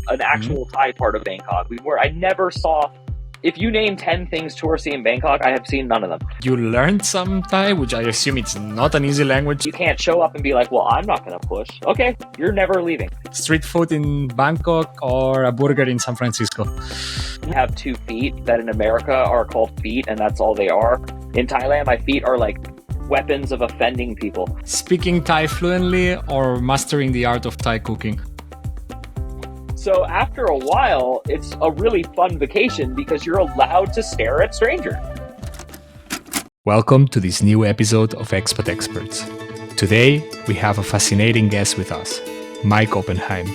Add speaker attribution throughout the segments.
Speaker 1: an actual Thai part of Bangkok. I never saw. If you name 10 things touristy in Bangkok, I have seen none of them.
Speaker 2: You learned some Thai, which I assume it's not an easy language.
Speaker 1: You can't show up and be like, well, I'm not going to push. Okay, you're never leaving.
Speaker 2: Street food in Bangkok or a burger in San Francisco?
Speaker 1: I have 2 feet that in America are called feet, and that's all they are. In Thailand, my feet are like weapons of offending people.
Speaker 2: Speaking Thai fluently or mastering the art of Thai cooking?
Speaker 1: So after a while, it's a really fun vacation because you're allowed to stare at strangers.
Speaker 2: Welcome to this new episode of Expat Experts. Today, we have a fascinating guest with us, Mike Oppenheim.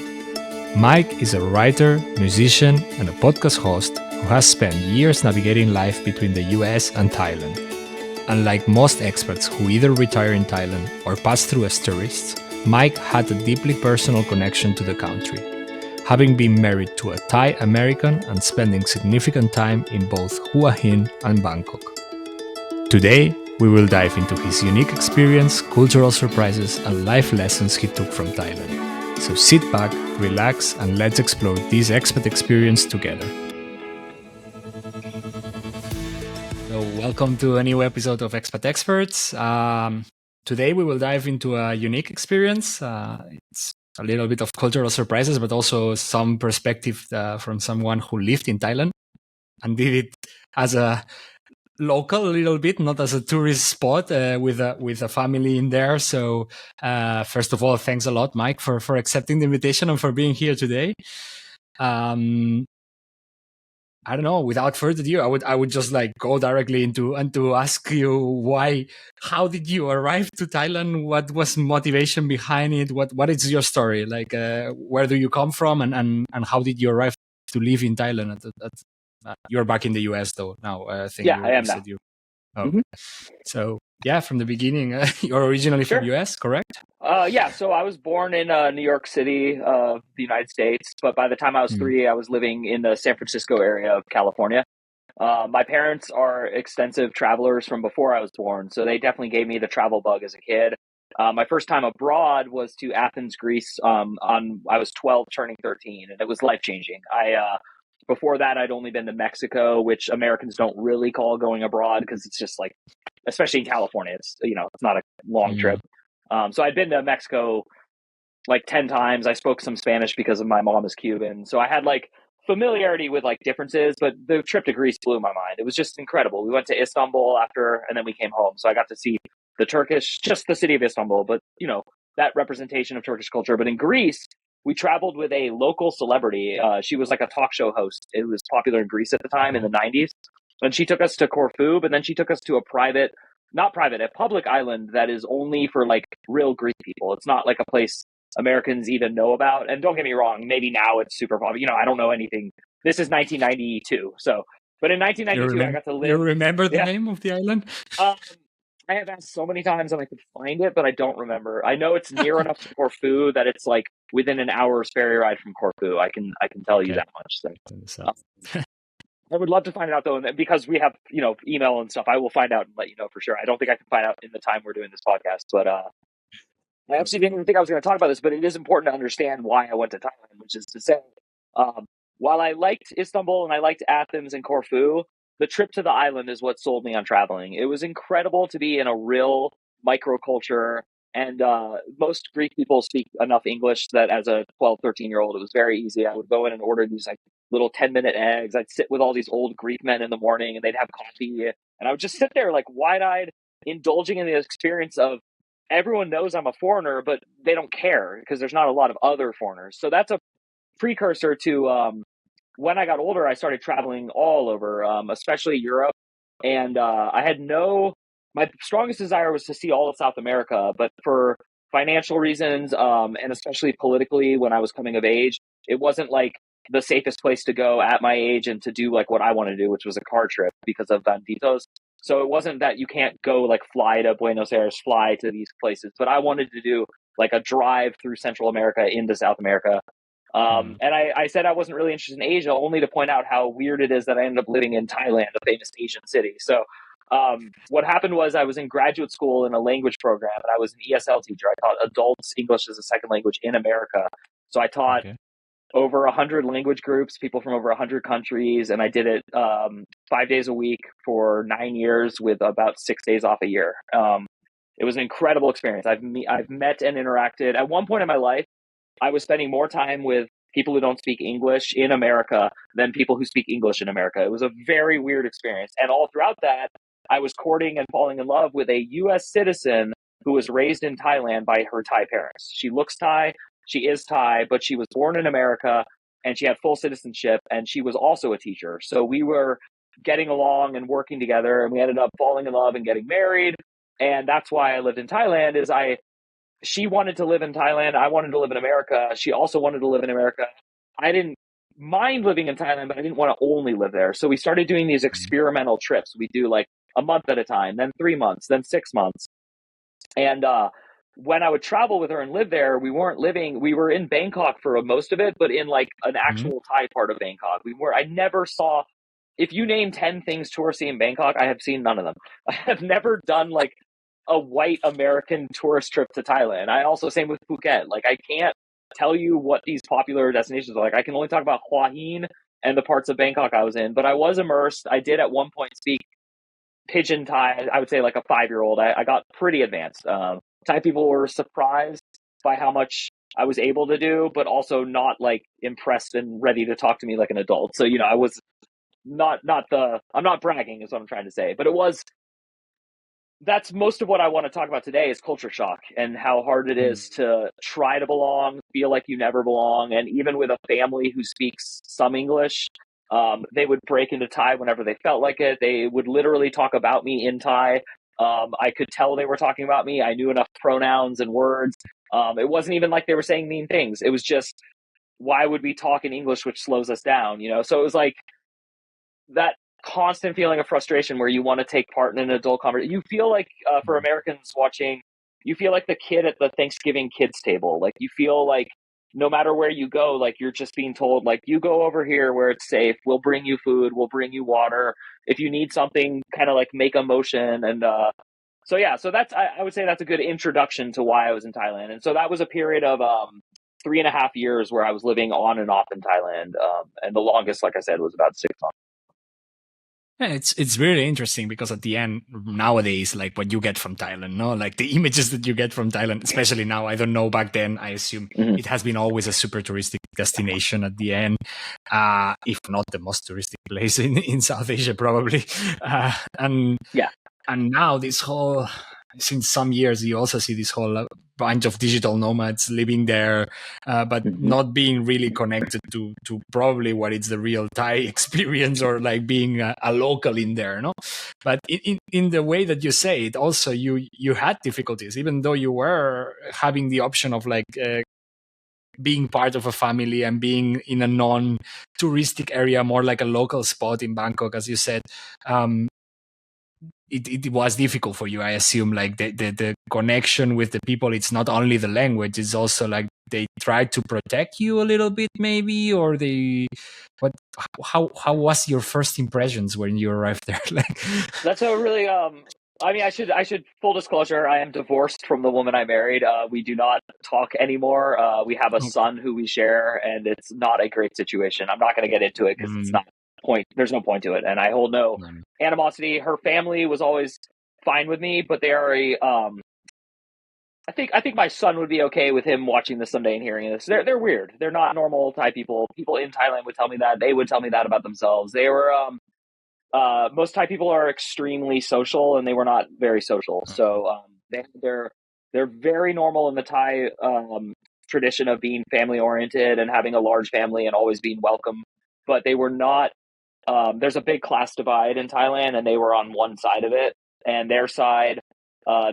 Speaker 2: Mike is a writer, musician, and a podcast host who has spent years navigating life between the US and Thailand. Unlike most experts who either retire in Thailand or pass through as tourists, Mike had a deeply personal connection to the country, having been married to a Thai American and spending significant time in both Hua Hin and Bangkok. Today, we will dive into his unique experience, cultural surprises, and life lessons he took from Thailand. So sit back, relax, and let's explore this expat experience together. So welcome to a new episode of Expat Experts. Today, we will dive into a unique experience. It's a little bit of cultural surprises, but also some perspective from someone who lived in Thailand and did it as a local a little bit, not as a tourist spot with a family in there. So first of all, thanks a lot, Mike, for accepting the invitation and for being here today. I don't know. Without further ado, I would just like go directly into ask you how did you arrive to Thailand? What was motivation behind it? What is your story? Like, where do you come from, and how did you arrive to live in Thailand? You're back in the US though now. I think
Speaker 1: I am now.
Speaker 2: Okay. So yeah, from the beginning, you're originally from US, correct?
Speaker 1: So I was born in New York City, the United States, but by the time I was 3, I was living in the San Francisco area of California. My parents are extensive travelers from before I was born, so they definitely gave me the travel bug as a kid. My first time abroad was to Athens, Greece. I was 12, turning 13, and it was life-changing. Before that, I'd only been to Mexico, which Americans don't really call going abroad because it's just like, especially in California, it's not a long trip. So I'd been to Mexico like 10 times. I spoke some Spanish because of my mom is Cuban. So I had like familiarity with like differences, but the trip to Greece blew my mind. It was just incredible. We went to Istanbul after, and then we came home. So I got to see just the city of Istanbul, but that representation of Turkish culture. But in Greece, we traveled with a local celebrity. She was like a talk show host. It was popular in Greece at the time in the 90s. And she took us to Corfu, but then she took us to a public island that is only for like real Greek people. It's not like a place Americans even know about. And don't get me wrong, maybe now it's super popular. I don't know anything. This is 1992. But in 1992, I got to live.
Speaker 2: You remember the name of the island?
Speaker 1: I have asked so many times and I could find it, but I don't remember. I know it's near enough to Corfu that it's like within an hour's ferry ride from Corfu. I can tell you that much. So. I would love to find it out though, because we have email and stuff. I will find out and let you know for sure. I don't think I can find out in the time we're doing this podcast, but I actually didn't even think I was going to talk about this. But it is important to understand why I went to Thailand, which is to say, while I liked Istanbul and I liked Athens and Corfu, the trip to the island is what sold me on traveling. It was incredible to be in a real microculture, and most Greek people speak enough English that as a 12, 13-year-old, it was very easy. I would go in and order these like little 10-minute eggs. I'd sit with all these old Greek men in the morning and they'd have coffee. And I would just sit there like wide-eyed, indulging in the experience of everyone knows I'm a foreigner, but they don't care because there's not a lot of other foreigners. So that's a precursor to when I got older, I started traveling all over, especially Europe. And my strongest desire was to see all of South America, but for financial reasons, and especially politically, when I was coming of age, it wasn't like the safest place to go at my age and to do like what I want to do, which was a car trip because of banditos. So it wasn't that you can't go like fly to Buenos Aires, fly to these places, but I wanted to do like a drive through Central America into South America. And I said I wasn't really interested in Asia, only to point out how weird it is that I ended up living in Thailand, a famous Asian city. So what happened was I was in graduate school in a language program, and I was an ESL teacher. I taught adults English as a second language in America. So I taught over 100 language groups, people from over 100 countries, and I did it 5 days a week for 9 years with about 6 days off a year. It was an incredible experience. I've met and interacted. At one point in my life, I was spending more time with people who don't speak English in America than people who speak English in America. It was a very weird experience. And all throughout that, I was courting and falling in love with a US citizen who was raised in Thailand by her Thai parents. She looks Thai, she is Thai, but she was born in America and she had full citizenship, and she was also a teacher. So we were getting along and working together, and we ended up falling in love and getting married. And that's why I lived in Thailand. She wanted to live in Thailand. I wanted to live in America. She also wanted to live in America. I didn't mind living in Thailand, but I didn't want to only live there. So we started doing these experimental trips. We do like a month at a time, then 3 months, then 6 months. And when I would travel with her and live there, we were in Bangkok for most of it, but in like an actual Thai part of Bangkok. I never saw, if you name 10 things touristy in Bangkok, I have seen none of them. I have never done like a white American tourist trip to Thailand. I also, same with Phuket. Like, I can't tell you what these popular destinations are like. I can only talk about Hua Hin and the parts of Bangkok I was in, but I was immersed. I did at one point speak Pidgin Thai, I would say like a 5-year-old. I got pretty advanced. Thai people were surprised by how much I was able to do, but also not like impressed and ready to talk to me like an adult. So, I was I'm not bragging is what I'm trying to say, but that's most of what I want to talk about today is culture shock and how hard it is to try to belong, feel like you never belong. And even with a family who speaks some English, they would break into Thai whenever they felt like it. They would literally talk about me in Thai. I could tell they were talking about me. I knew enough pronouns and words. It wasn't even like they were saying mean things. It was just, why would we talk in English, which slows us down? So it was like that constant feeling of frustration where you want to take part in an adult conversation. You feel like, for Americans watching, you feel like the kid at the Thanksgiving kids table. Like, you feel like no matter where you go, like, you're just being told, like, you go over here where it's safe. We'll bring you food. We'll bring you water. If you need something, kind of like make a motion. And so that's, I would say that's a good introduction to why I was in Thailand. And so that was a period of 3.5 years where I was living on and off in Thailand. And the longest, like I said, was about 6 months.
Speaker 2: Yeah, it's really interesting because at the end nowadays, like what you get from Thailand, no, like the images that you get from Thailand, especially now, I don't know back then. I assume it has been always a super touristic destination at the end, if not the most touristic place in South Asia, probably. And now this whole, since some years, you also see this whole bunch of digital nomads living there, but not being really connected to probably what is the real Thai experience, or like being a local in there, no? But in the way that you say it, also you had difficulties, even though you were having the option of like being part of a family and being in a non-touristic area, more like a local spot in Bangkok, as you said. It was difficult for you, I assume, like the connection with the people. It's not only the language, it's also like they try to protect you a little bit, maybe, or how was your first impressions when you arrived there? Like,
Speaker 1: that's a really I should full disclosure, I am divorced from the woman I married. We do not talk anymore. We have a son who we share, and it's not a great situation. I'm not going to get into it because it's not there's no point to it, and I hold no animosity. Her family was always fine with me, but they are I think my son would be okay with him watching this someday and hearing this. They're weird. They're not normal Thai people. People in Thailand would tell me that. They would tell me that about themselves. They were most Thai people are extremely social, and they were not very social. So they're very normal in the Thai tradition of being family oriented and having a large family and always being welcome. But they were not. There's a big class divide in Thailand, and they were on one side of it, and their side.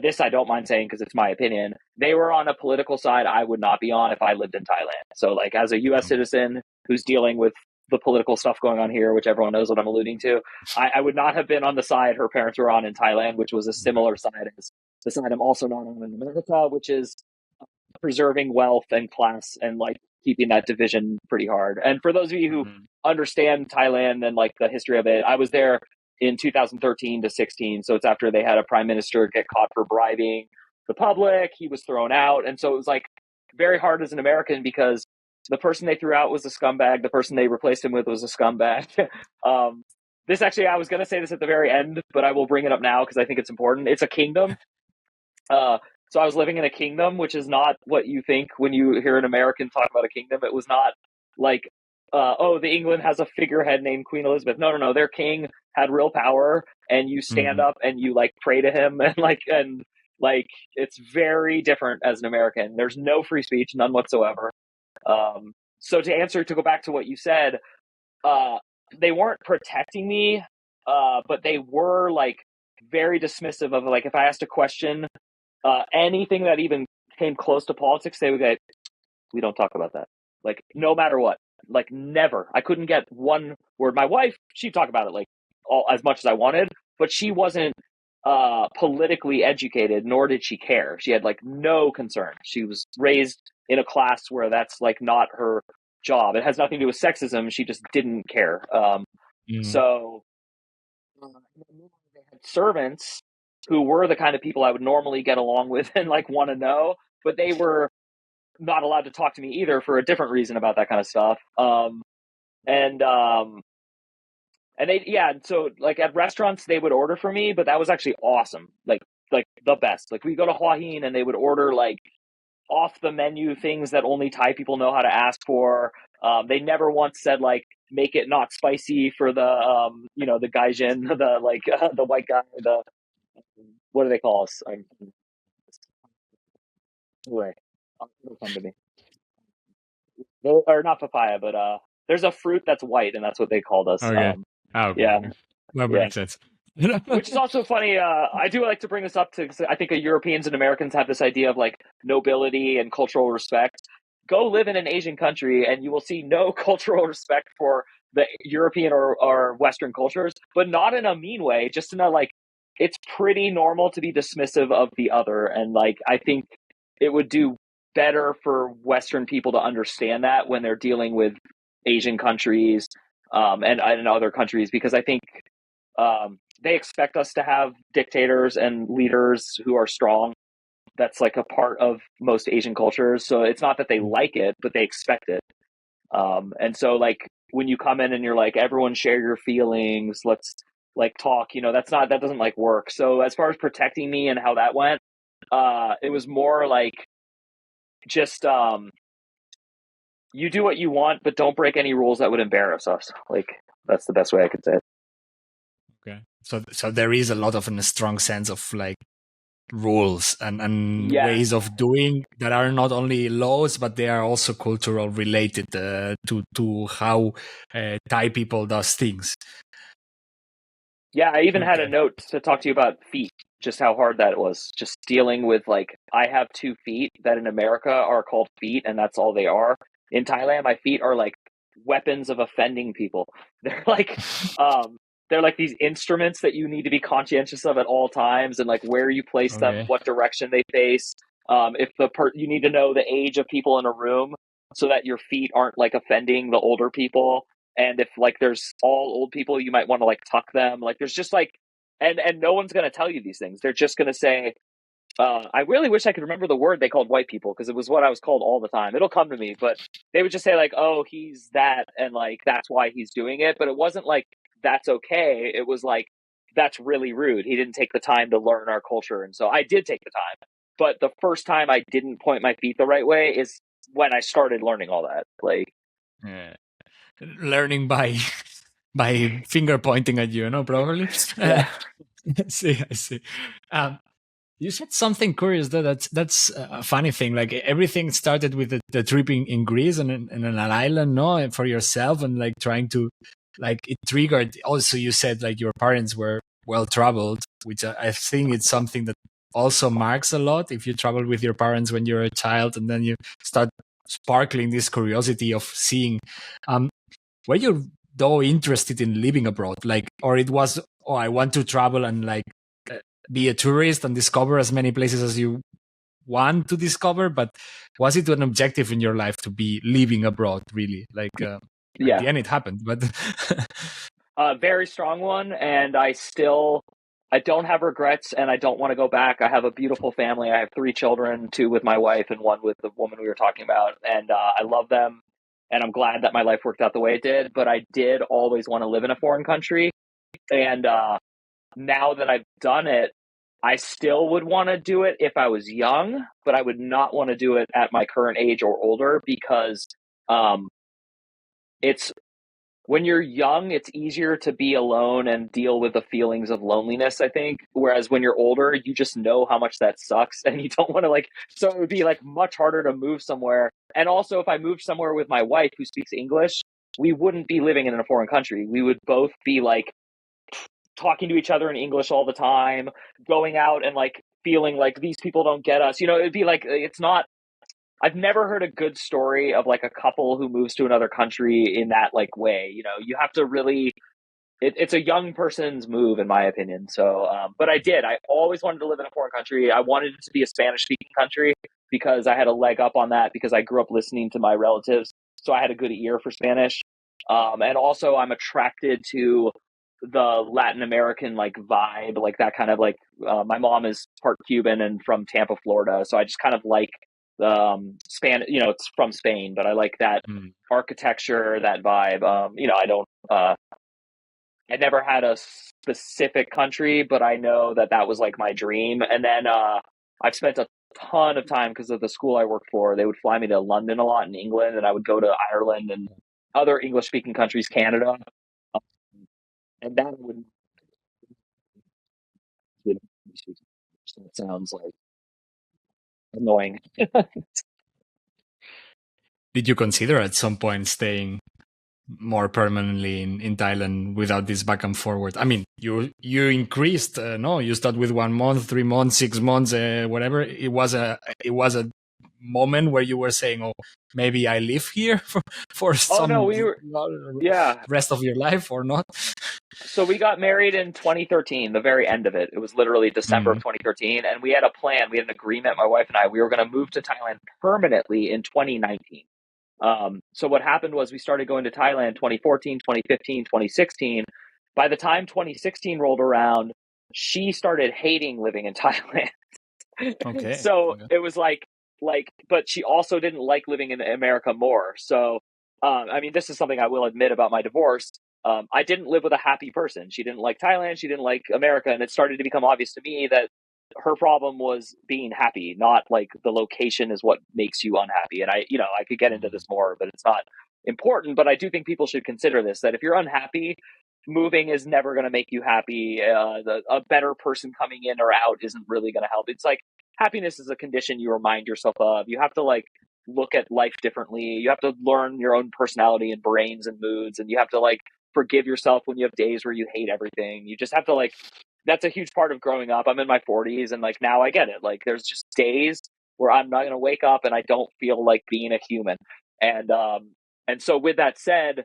Speaker 1: This I don't mind saying because it's my opinion. They were on a political side I would not be on if I lived in Thailand. So, like, as a U.S. citizen who's dealing with the political stuff going on here, which everyone knows what I'm alluding to, I would not have been on the side her parents were on in Thailand, which was a similar side as the side I'm also not on in America, which is preserving wealth and class and like keeping that division pretty hard. And for those of you who understand Thailand and like the history of it, I was there in 2013 to 16. So it's after they had a prime minister get caught for bribing the public. He was thrown out. And so it was like very hard as an American because The person they threw out was a scumbag. The person they replaced him with was a scumbag. This actually, I was going to say this at the very end, but I will bring it up now because I think it's important. It's a kingdom. So I was living in a kingdom, which is not what you think when you hear an American talk about a kingdom. It was not like, the England has a figurehead named Queen Elizabeth. No, no, no. Their king had real power, and you stand up and you like pray to him, and it's very different as an American. There's no free speech, none whatsoever. So to go back to what you said, they weren't protecting me, but they were like very dismissive of like if I asked a question, anything that even came close to politics, they would go, "We don't talk about that." Like no matter what, like never. I couldn't get one word. My wife, she'd talk about it like all as much as I wanted, but she wasn't politically educated, nor did she care. She had like no concern. She was raised in a class where that's like not her job. It has nothing to do with sexism. She just didn't care. So they had servants who were the kind of people I would normally get along with and like want to know, but they were not allowed to talk to me either for a different reason about that kind of stuff. And so like at restaurants they would order for me, but that was actually awesome. Like the best. Like we go to Hua Hin and they would order like off the menu things that only Thai people know how to ask for. They never once said like make it not spicy for the the gaijin, the like the white guy, the what do they call us? Anyway, it'll come to me. Or not papaya, but there's a fruit that's white, and that's what they called us.
Speaker 2: Okay. Okay.
Speaker 1: Yeah,
Speaker 2: That
Speaker 1: yeah.
Speaker 2: makes sense.
Speaker 1: Which is also funny. I do like to bring this up because I think Europeans and Americans have this idea of like nobility and cultural respect. Go live in an Asian country and you will see no cultural respect for the European or Western cultures, but not in a mean way, just in a like, it's pretty normal to be dismissive of the other. And like, I think it would do better for Western people to understand that when they're dealing with Asian countries and other countries, because I think they expect us to have dictators and leaders who are strong. That's like a part of most Asian cultures. So it's not that they like it, but they expect it. And so like when you come in and you're like, everyone share your feelings, let's like talk, that doesn't like work. So as far as protecting me and how that went, it was more like just you do what you want, but don't break any rules that would embarrass us. Like that's the best way I could say it.
Speaker 2: Okay. So there is a lot of a strong sense of like rules and ways of doing that are not only laws, but they are also cultural related to how Thai people does things.
Speaker 1: Yeah, I even had a note to talk to you about feet, just how hard that was. Just dealing with like, I have 2 feet that in America are called feet, and that's all they are. In Thailand, my feet are like weapons of offending people. They're like these instruments that you need to be conscientious of at all times, and like where you place them, what direction they face. If you need to know the age of people in a room so that your feet aren't like offending the older people. And if like there's all old people, you might want to like tuck them. Like there's just like, and no one's going to tell you these things. They're just going to say, I really wish I could remember the word they called white people because it was what I was called all the time. It'll come to me, but they would just say like, oh, he's that. And like, that's why he's doing it. But it wasn't like, that's okay. It was like, that's really rude. He didn't take the time to learn our culture. And so I did take the time. But the first time I didn't point my feet the right way is when I started learning all that. Like,
Speaker 2: learning by finger pointing at you, probably.
Speaker 1: Yeah.
Speaker 2: I see. You said something curious though. That's a funny thing. Like everything started with the trip in Greece and an island, no, for yourself, and like trying to, like it triggered. Also, you said like your parents were well traveled, which I think it's something that also marks a lot. If you travel with your parents when you're a child, and then you start sparkling this curiosity of seeing. Were you though interested in living abroad, like, or it was, oh, I want to travel and like be a tourist and discover as many places as you want to discover, but was it an objective in your life to be living abroad really, like at the end it happened, but
Speaker 1: a very strong one, and I don't have regrets, and I don't want to go back. I have a beautiful family. I have 3 children, 2 with my wife and 1 with the woman we were talking about, and I love them. and I'm glad that my life worked out the way it did. But I did always want to live in a foreign country, and now that I've done it, I still would want to do it if I was young, but I would not want to do it at my current age or older because um, it's when you're young, it's easier to be alone and deal with the feelings of loneliness, I think. Whereas when you're older, you just know how much that sucks and you don't want to so it would be much harder to move somewhere. And also, if I moved somewhere with my wife who speaks English, we wouldn't be living in a foreign country. We would both be talking to each other in English all the time, going out and feeling like these people don't get us. It'd be it's not. I've never heard a good story of a couple who moves to another country in that way. You have to really. It's a young person's move, in my opinion. So, but I did. I always wanted to live in a foreign country. I wanted it to be a Spanish-speaking country because I had a leg up on that because I grew up listening to my relatives, so I had a good ear for Spanish. And also, I'm attracted to the Latin American vibe, that kind of my mom is part Cuban and from Tampa, Florida, so I just kind of like the Spanish. It's from Spain, but I like that architecture, that vibe. I don't. I never had a specific country, but I know that was my dream. And then I've spent a ton of time because of the school I worked for. They would fly me to London a lot in England, and I would go to Ireland and other English-speaking countries, Canada, and that would. That sounds annoying.
Speaker 2: Did you consider at some point staying more permanently in Thailand without this back and forward? I mean, you increased. No, you start with 1 month, 3 months, 6 months, whatever. It was a moment where you were saying, "Oh, maybe I live here for
Speaker 1: Oh no,
Speaker 2: some
Speaker 1: we were. Yeah.
Speaker 2: rest of your life or not."
Speaker 1: So we got married in 2013, the very end of it. It was literally December of 2013. And we had a plan. We had an agreement, my wife and I. We were going to move to Thailand permanently in 2019. So what happened was we started going to Thailand 2014, 2015, 2016. By the time 2016 rolled around, she started hating living in Thailand.
Speaker 2: Okay.
Speaker 1: So it was but she also didn't like living in America more. So, I mean, this is something I will admit about my divorce. I didn't live with a happy person. She didn't like Thailand. She didn't like America. And it started to become obvious to me that her problem was being happy, not the location is what makes you unhappy. And I could get into this more, but it's not important. But I do think people should consider this, that if you're unhappy, moving is never going to make you happy. A better person coming in or out isn't really going to help. It's happiness is a condition you remind yourself of. You have to look at life differently. You have to learn your own personality and brains and moods, and you have to forgive yourself when you have days where you hate everything. You just have to that's a huge part of growing up. I'm in my 40s and now I get it. There's just days where I'm not going to wake up and I don't feel like being a human. And so with that said,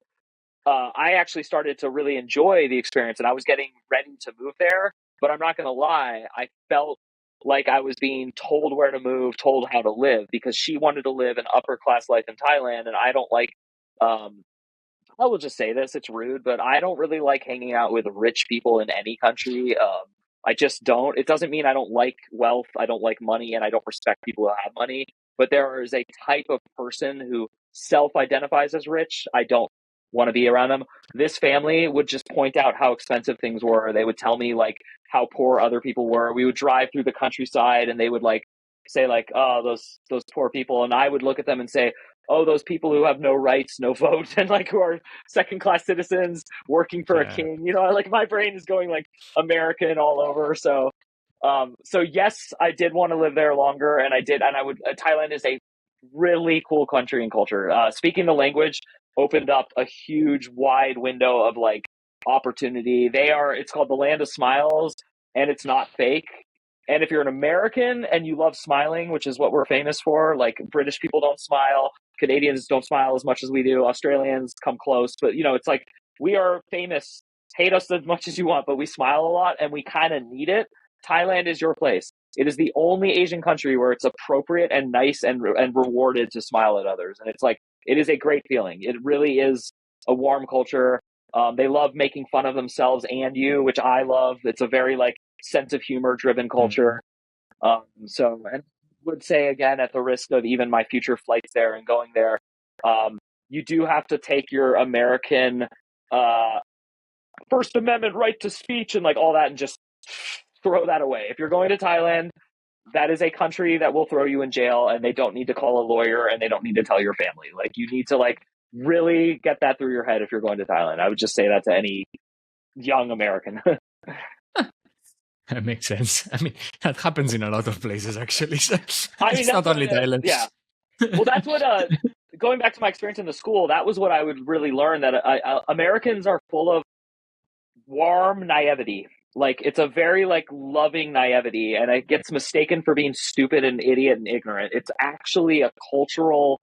Speaker 1: I actually started to really enjoy the experience and I was getting ready to move there, but I'm not going to lie. I felt like I was being told where to move, told how to live, because she wanted to live an upper class life in Thailand. And I don't I will just say this, it's rude, but I don't really like hanging out with rich people in any country. I just don't. It doesn't mean I don't like wealth, I don't like money, and I don't respect people who have money. But there is a type of person who self-identifies as rich. I don't want to be around them. This family would just point out how expensive things were. They would tell me how poor other people were. We would drive through the countryside and they would say oh, those poor people. And I would look at them and say, oh, those people who have no rights, no vote, and who are second-class citizens working for a king. My brain is going American all over. So, so yes, I did want to live there longer, and I did, and I would. Thailand is a really cool country and culture. Speaking the language opened up a huge, wide window of opportunity. It's called the Land of Smiles, and it's not fake. And if you're an American and you love smiling, which is what we're famous for, British people don't smile, Canadians don't smile as much as we do, Australians come close, but it's we are famous. Hate us as much as you want, but we smile a lot and we kind of need it. Thailand is your place. It is the only Asian country where it's appropriate and nice and rewarded to smile at others. And it's it is a great feeling. It really is a warm culture. They love making fun of themselves and you, which I love. It's a very sense of humor driven culture. So, and would say again, at the risk of even my future flights there and going there, you do have to take your American First Amendment right to speech and like all that and just throw that away. If you're going to Thailand, that is a country that will throw you in jail, and they don't need to call a lawyer, and they don't need to tell your family. Like, you need to like really get that through your head if you're going to Thailand. I would just say that to any young American.
Speaker 2: That makes sense. I mean, that happens in a lot of places, actually. So
Speaker 1: I mean,
Speaker 2: it's not only Thailand.
Speaker 1: yeah. Well, that's what, going back to my experience in the school, that was what I would really learn, that Americans are full of warm naivety. Like, it's a very like loving naivety, and it gets mistaken for being stupid and idiot and ignorant. It's actually a cultural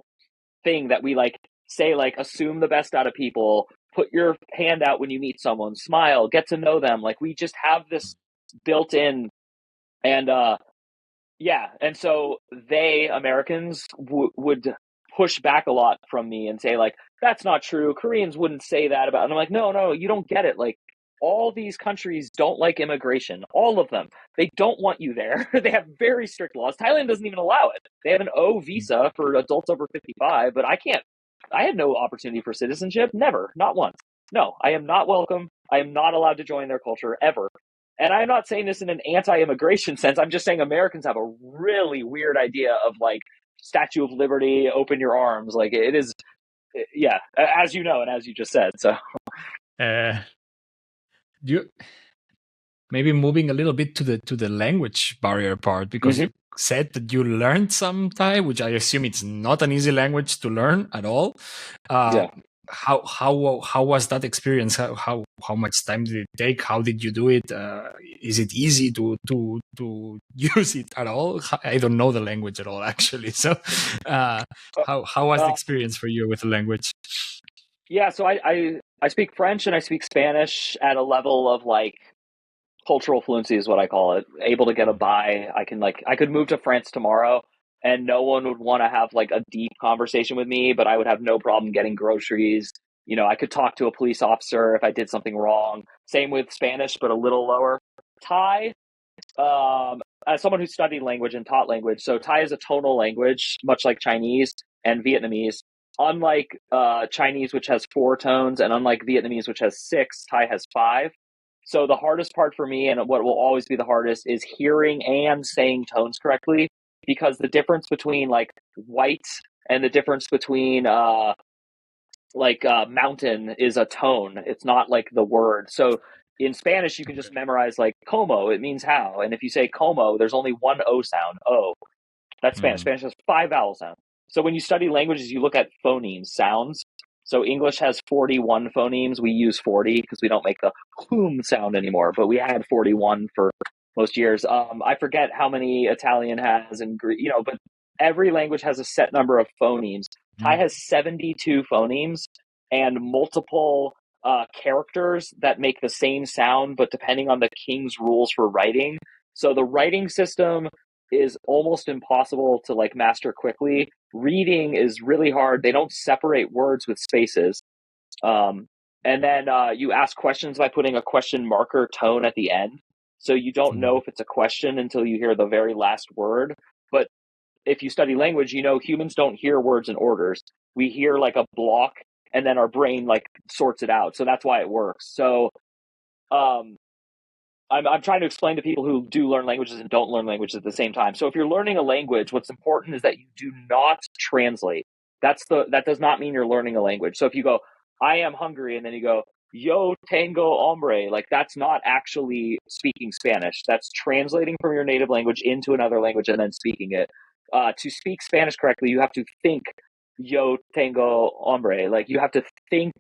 Speaker 1: thing that we like say, like, assume the best out of people, put your hand out when you meet someone, smile, get to know them. Like, we just have this built in. And yeah, and so Americans would push back a lot from me and say, like, that's not true, Koreans wouldn't say that about, and I'm like, no, you don't get it. Like, all these countries don't like immigration, all of them. They don't want you there. They have very strict laws. Thailand doesn't even allow it. They have an O visa for adults over 55, but I had no opportunity for citizenship, never, not once. No, I am not welcome. I am not allowed to join their culture ever. And I'm not saying this in an anti-immigration sense. I'm just saying Americans have a really weird idea of like Statue of Liberty, open your arms. Like, it is, yeah, as you know, and as you just said. So,
Speaker 2: you maybe moving a little bit to the language barrier part, because you said that you learned some Thai, which I assume it's not an easy language to learn at all.
Speaker 1: Yeah.
Speaker 2: How was that experience? How much time did it take? How did you do it? Is it easy to use it at all? I don't know the language at all, actually. So, how was the experience for you with the language?
Speaker 1: Yeah, so I speak French and I speak Spanish at a level of like cultural fluency is what I call it. Able to get a by. I could move to France tomorrow and no one would want to have like a deep conversation with me, but I would have no problem getting groceries. You know, I could talk to a police officer if I did something wrong. Same with Spanish, but a little lower. Thai, as someone who studied language and taught language, so Thai is a tonal language, much like Chinese and Vietnamese. Unlike Chinese, which has 4 tones, and unlike Vietnamese, which has 6, Thai has 5. So the hardest part for me, and what will always be the hardest, is hearing and saying tones correctly, because the difference between like white and the difference between mountain is a tone. It's not like the word. So in Spanish, you can just memorize like como, it means how. And if you say como, there's only one O sound, O. That's Spanish. Spanish has 5 vowel sounds. So when you study languages, you look at phonemes, sounds. So English has 41 phonemes. We use 40 because we don't make the hum sound anymore, but we had 41 for most years. I forget how many Italian has, and but every language has a set number of phonemes. Thai has 72 phonemes and multiple characters that make the same sound, but depending on the king's rules for writing. So the writing system is almost impossible to like master quickly. Reading is really hard. They don't separate words with spaces. And then you ask questions by putting a question marker tone at the end. So you don't know if it's a question until you hear the very last word. But if you study language, you know humans don't hear words in orders. We hear like a block and then our brain like sorts it out. So that's why it works. So I'm trying to explain to people who do learn languages and don't learn languages at the same time. So if you're learning a language, what's important is that you do not translate. That does not mean you're learning a language. So if you go, I am hungry, and then you go, yo tengo hambre, like that's not actually speaking Spanish. That's translating from your native language into another language and then speaking it. To speak Spanish correctly, you have to think yo tengo hambre. Like you have to think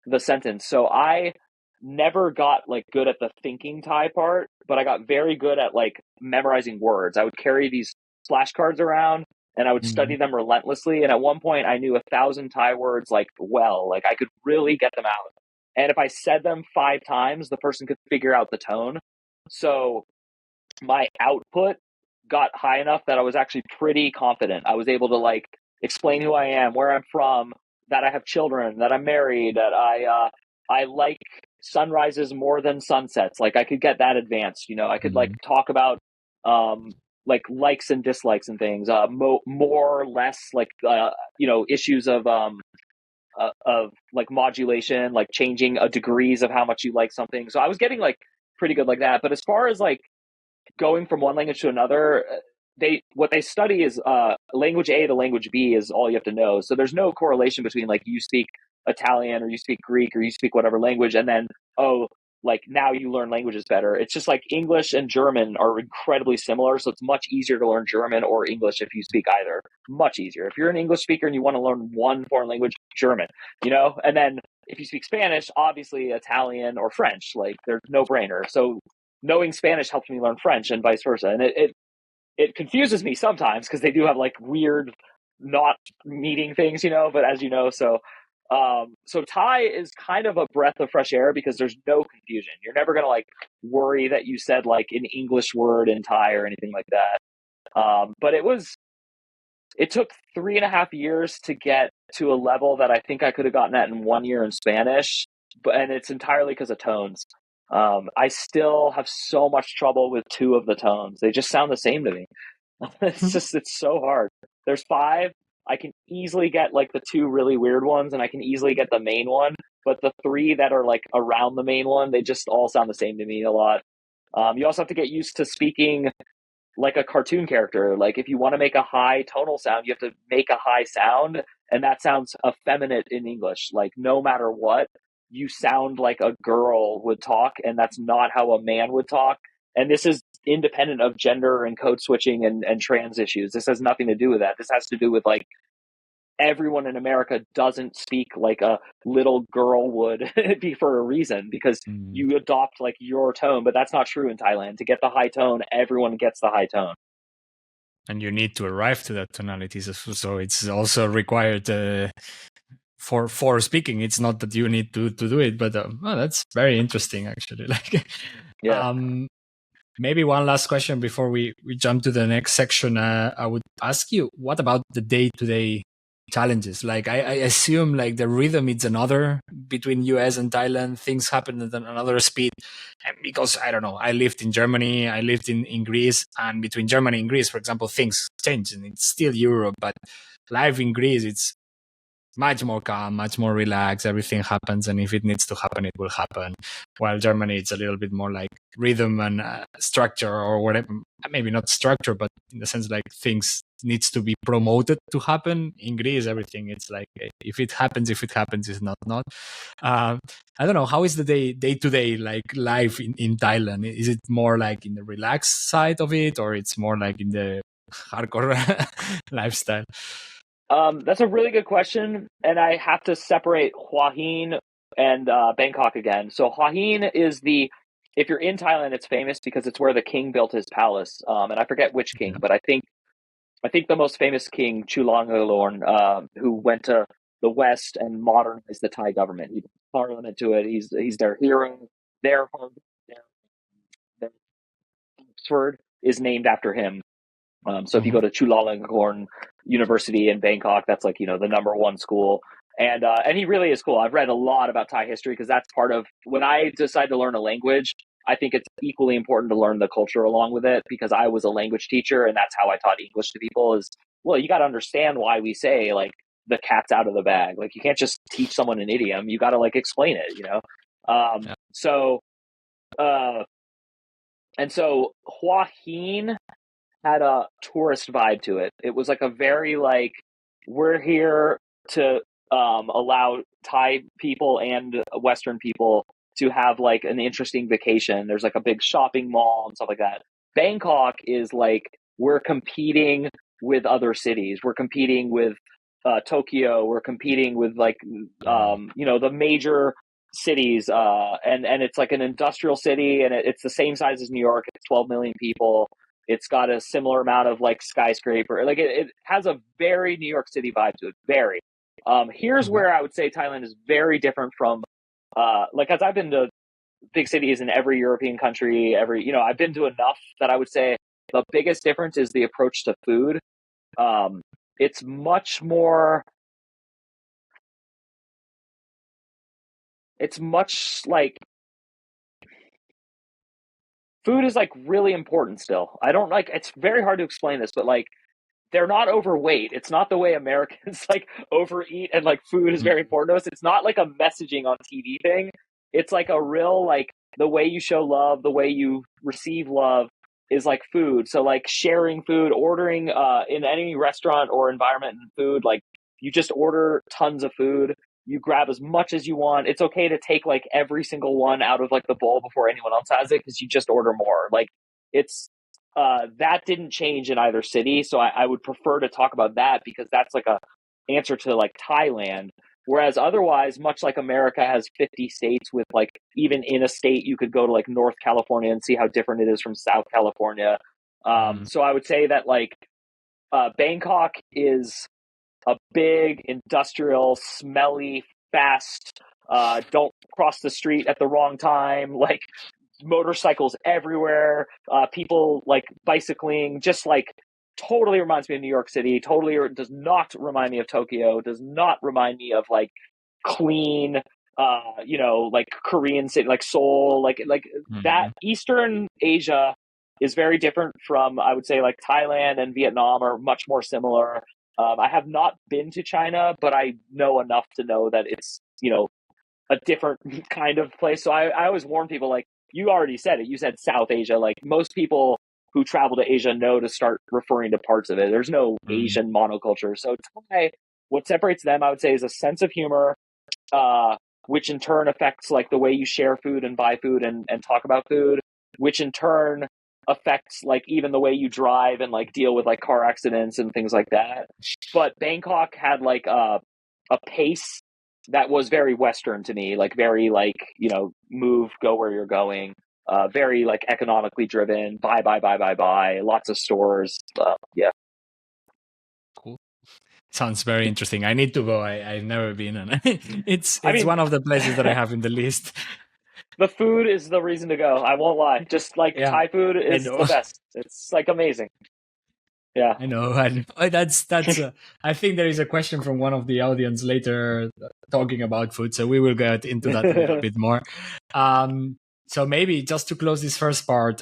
Speaker 1: the sentence. So I never got like good at the thinking Thai part, but I got very good at like memorizing words. I would carry these flashcards around and I would study them relentlessly. And at one point I knew 1,000 Thai words like I could really get them out. And if I said them 5 times, the person could figure out the tone. So my output got high enough that I was actually pretty confident. I was able to like explain who I am, where I'm from, that I have children, that I'm married, that I like sunrises more than sunsets. Like I could get that advanced, I could like talk about like likes and dislikes and things, more or less like issues of of like modulation, like changing degrees of how much you like something. So I was getting like pretty good like that. But as far as like going from one language to another, what they study is language A to language B is all you have to know. So there's no correlation between like you speak Italian or you speak Greek or you speak whatever language and then like now you learn languages better. It's just like English and German are incredibly similar, so it's much easier to learn German or English if you speak either. Much easier. If you're an English speaker and you want to learn one foreign language, German, and then if you speak Spanish, obviously Italian or French, like there's no brainer. So knowing Spanish helps me learn French and vice versa. And it confuses me sometimes because they do have like weird not meeting things, but as you know, so Thai is kind of a breath of fresh air because there's no confusion. You're never going to like worry that you said like an English word in Thai or anything like that. But it took 3.5 years to get to a level that I think I could have gotten at in 1 year in Spanish, and it's entirely because of tones. I still have so much trouble with two of the tones. They just sound the same to me. It's so hard. There's five. I can easily get like the two really weird ones, and I can easily get the main one. But the three that are like around the main one, they just all sound the same to me a lot. You also have to get used to speaking like a cartoon character. Like if you want to make a high tonal sound, you have to make a high sound, and that sounds effeminate in English. Like no matter what, you sound like a girl would talk, and that's not how a man would talk. And this is independent of gender and code switching and trans issues. This has nothing to do with that. This has to do with like everyone in America doesn't speak like a little girl would be for a reason because you adopt like your tone, but that's not true in Thailand. To get the high tone, everyone gets the high tone.
Speaker 2: And you need to arrive to that tonality. So it's also required for speaking. It's not that you need to do it, but that's very interesting actually. Like,
Speaker 1: yeah.
Speaker 2: Maybe one last question before we jump to the next section. I would ask you, what about the day-to-day challenges? Like I assume like the rhythm is another between US and Thailand. Things happen at another speed. And because I don't know, I lived in Germany, I lived in Greece, and between Germany and Greece, for example, things change and it's still Europe, but life in Greece, it's much more calm, much more relaxed. Everything happens, and if it needs to happen, it will happen. While Germany, it's a little bit more like rhythm and structure, or whatever. Maybe not structure, but in the sense like things needs to be promoted to happen. In Greece, everything it's like if it happens, it's not. I don't know, how is the day to day like life in Thailand? Is it more like in the relaxed side of it, or it's more like in the hardcore lifestyle?
Speaker 1: That's a really good question, and I have to separate Hua Hin and Bangkok again. So Hua Hin is if you're in Thailand, it's famous because it's where the king built his palace. And I forget which king, but I think the most famous king, Chulalongkorn, who went to the West and modernized the Thai government. He put parliament to it. He's their hero. Their Oxford is named after him. So if you go to Chulalongkorn University in Bangkok, that's like, the number one school. And he really is cool. I've read a lot about Thai history because that's part of when I decide to learn a language. I think it's equally important to learn the culture along with it because I was a language teacher and that's how I taught English to people is, well, you got to understand why we say like the cat's out of the bag. Like you can't just teach someone an idiom. You got to like explain it, So, and so Hua Hin had a tourist vibe to it. It was like a very like, we're here to allow Thai people and Western people to have like an interesting vacation. There's like a big shopping mall and stuff like that. Bangkok is like, we're competing with other cities. We're competing with Tokyo. We're competing with like, the major cities. And it's like an industrial city and it's the same size as New York. It's 12 million people. It's got a similar amount of like skyscraper. Like it has a very New York City vibe to it. Very. Here's where I would say Thailand is very different from, as I've been to big cities in every European country, I've been to enough that I would say the biggest difference is the approach to food. It's much like food is like really important still. I don't like, it's very hard to explain this, but like they're not overweight. It's not the way Americans like overeat and like food is very important to us. It's not like a messaging on TV thing. It's like a real, like, the way you show love, the way you receive love is like food. So like sharing food, ordering in any restaurant or environment and food, like you just order tons of food. You grab as much as you want. It's okay to take like every single one out of like the bowl before anyone else has it, because you just order more. Like it's that didn't change in either city. So I would prefer to talk about that, because that's like a answer to like Thailand. Whereas otherwise, much like America has 50 states, with like, even in a state, you could go to like North California and see how different it is from South California. So I would say that like Bangkok is a big, industrial, smelly, fast, don't cross the street at the wrong time, like motorcycles everywhere, people like bicycling, just like totally reminds me of New York City, totally does not remind me of Tokyo, does not remind me of like clean, like Korean city, like Seoul, like that. Eastern Asia is very different from, I would say, like Thailand and Vietnam are much more similar. I have not been to China, but I know enough to know that it's, a different kind of place. So I always warn people, like, you already said it. You said South Asia. Like, most people who travel to Asia know to start referring to parts of it. There's no Asian monoculture. So Thai, what separates them, I would say, is a sense of humor, which in turn affects like the way you share food and buy food and talk about food, which in turn affects like even the way you drive and like deal with like car accidents and things like that. But Bangkok had like a pace that was very Western to me, like very like, move, go where you're going, very like economically driven, buy, lots of stores. Yeah.
Speaker 2: Cool. Sounds very interesting. I need to go. I've never been, and it's one of the places that I have in the list.
Speaker 1: The food is the reason to go. I won't lie. Just like Thai food is the best. It's like amazing. Yeah,
Speaker 2: I know. That's. I think there is a question from one of the audience later talking about food, so we will get into that a little bit more. So maybe just to close this first part,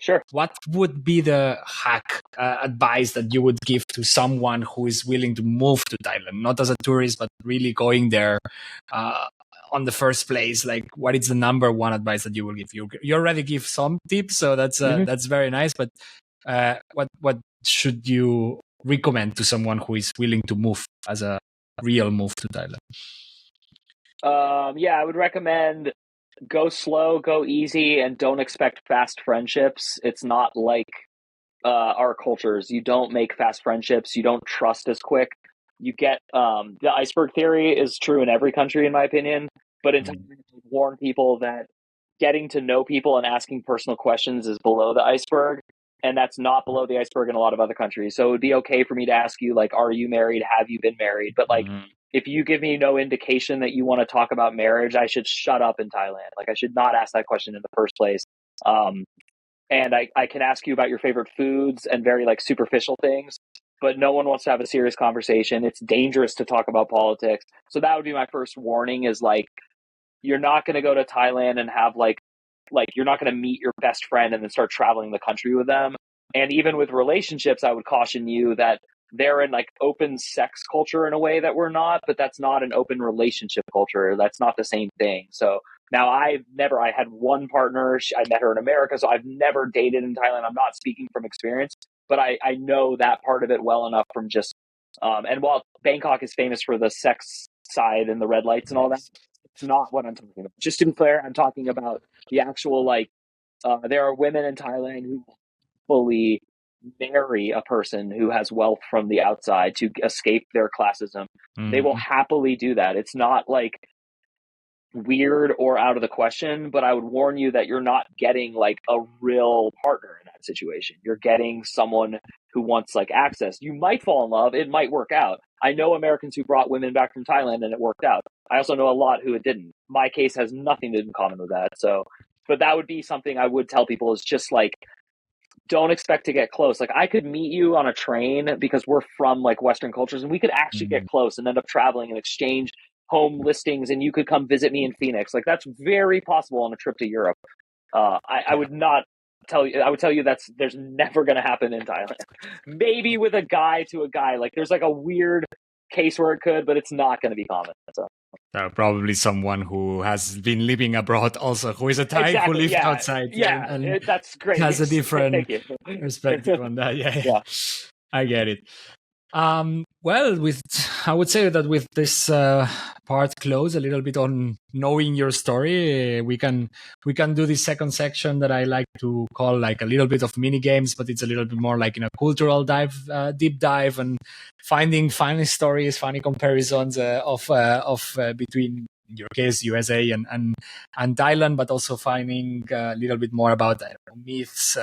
Speaker 1: sure.
Speaker 2: What would be the hack advice that you would give to someone who is willing to move to Thailand, not as a tourist, but really going there on the first place? Like, what is the number one advice that you will give? You already give some tips, so that's very nice. But what should you recommend to someone who is willing to move as a real move to Thailand?
Speaker 1: I would recommend go slow, go easy, and don't expect fast friendships. It's not like our cultures. You don't make fast friendships. You don't trust as quick. You get the iceberg theory is true in every country, in my opinion. But in Thailand, I warn people that getting to know people and asking personal questions is below the iceberg. And that's not below the iceberg in a lot of other countries. So it would be okay for me to ask you, like, are you married? Have you been married? But like, if you give me no indication that you want to talk about marriage, I should shut up in Thailand. Like, I should not ask that question in the first place. And I can ask you about your favorite foods and very like superficial things, but no one wants to have a serious conversation. It's dangerous to talk about politics. So that would be my first warning, is like, you're not going to go to Thailand and have like you're not going to meet your best friend and then start traveling the country with them. And even with relationships, I would caution you that they're in like open sex culture in a way that we're not, but that's not an open relationship culture. That's not the same thing. So now I had one partner. I met her in America. So I've never dated in Thailand. I'm not speaking from experience, but I know that part of it well enough from just, and while Bangkok is famous for the sex side and the red lights and all that, it's not what I'm talking about. Just to be clear, I'm talking about the actual, like, there are women in Thailand who fully marry a person who has wealth from the outside to escape their classism. They will happily do that. It's not like weird or out of the question, but I would warn you that you're not getting like a real partner in that situation. You're getting someone who wants like access. You might fall in love. It might work out. I know Americans who brought women back from Thailand and it worked out. I also know a lot who it didn't. My case has nothing in common with that. So, but that would be something I would tell people, is just like, don't expect to get close. Like, I could meet you on a train because we're from like Western cultures, and we could actually get close and end up traveling and exchange home listings, and you could come visit me in Phoenix. Like, that's very possible on a trip to Europe. I would not would tell you there's never going to happen in Thailand. Maybe with a guy to a guy, like there's like a weird case where it could, but it's not going to be common. So.
Speaker 2: Probably someone who has been living abroad also, who is a Thai who lived outside.
Speaker 1: Yeah, and
Speaker 2: that's great. Has a different perspective on that. Yeah. I get it. Well, I would say that with this part close a little bit on knowing your story, we can do this second section that I like to call like a little bit of mini games, but it's a little bit more like in a cultural deep dive, and finding funny stories, funny comparisons of between, in your case, USA and Thailand, but also finding a little bit more about myths,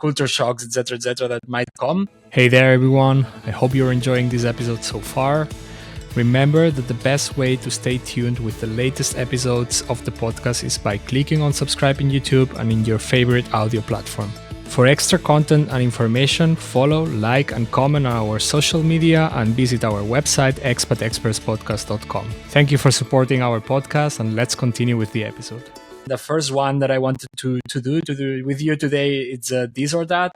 Speaker 2: culture shocks, etc., that might come. Hey there, everyone. I hope you're enjoying this episode so far. Remember that the best way to stay tuned with the latest episodes of the podcast is by clicking on subscribe in YouTube and in your favorite audio platform. For extra content and information, follow, like, and comment on our social media and visit our website, expatexpertspodcast.com. Thank you for supporting our podcast, and let's continue with the episode. The first one that I wanted to do with you today, it's this or that.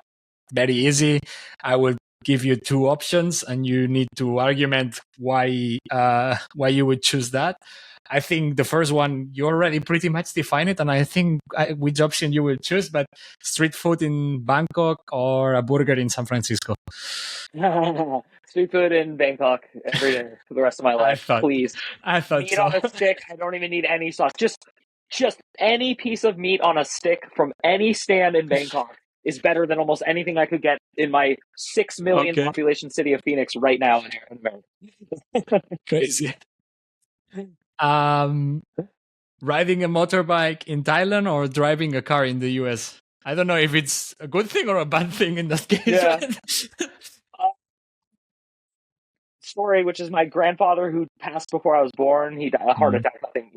Speaker 2: Very easy. I will give you two options, and you need to argument why you would choose that. I think the first one, you already pretty much define it, and I think which option you will choose, but street food in Bangkok or a burger in San Francisco?
Speaker 1: Street food in Bangkok every day for the rest of my life, please.
Speaker 2: I thought
Speaker 1: meat on a stick. I don't even need any sauce. Just any piece of meat on a stick from any stand in Bangkok is better than almost anything I could get in my 6 million population city of Phoenix right now in America.
Speaker 2: Crazy. Riding a motorbike in Thailand or driving a car in the US? I don't know if it's a good thing or a bad thing in that case.
Speaker 1: Yeah. Story, which is my grandfather who passed before I was born. He died a heart attack. Nothing,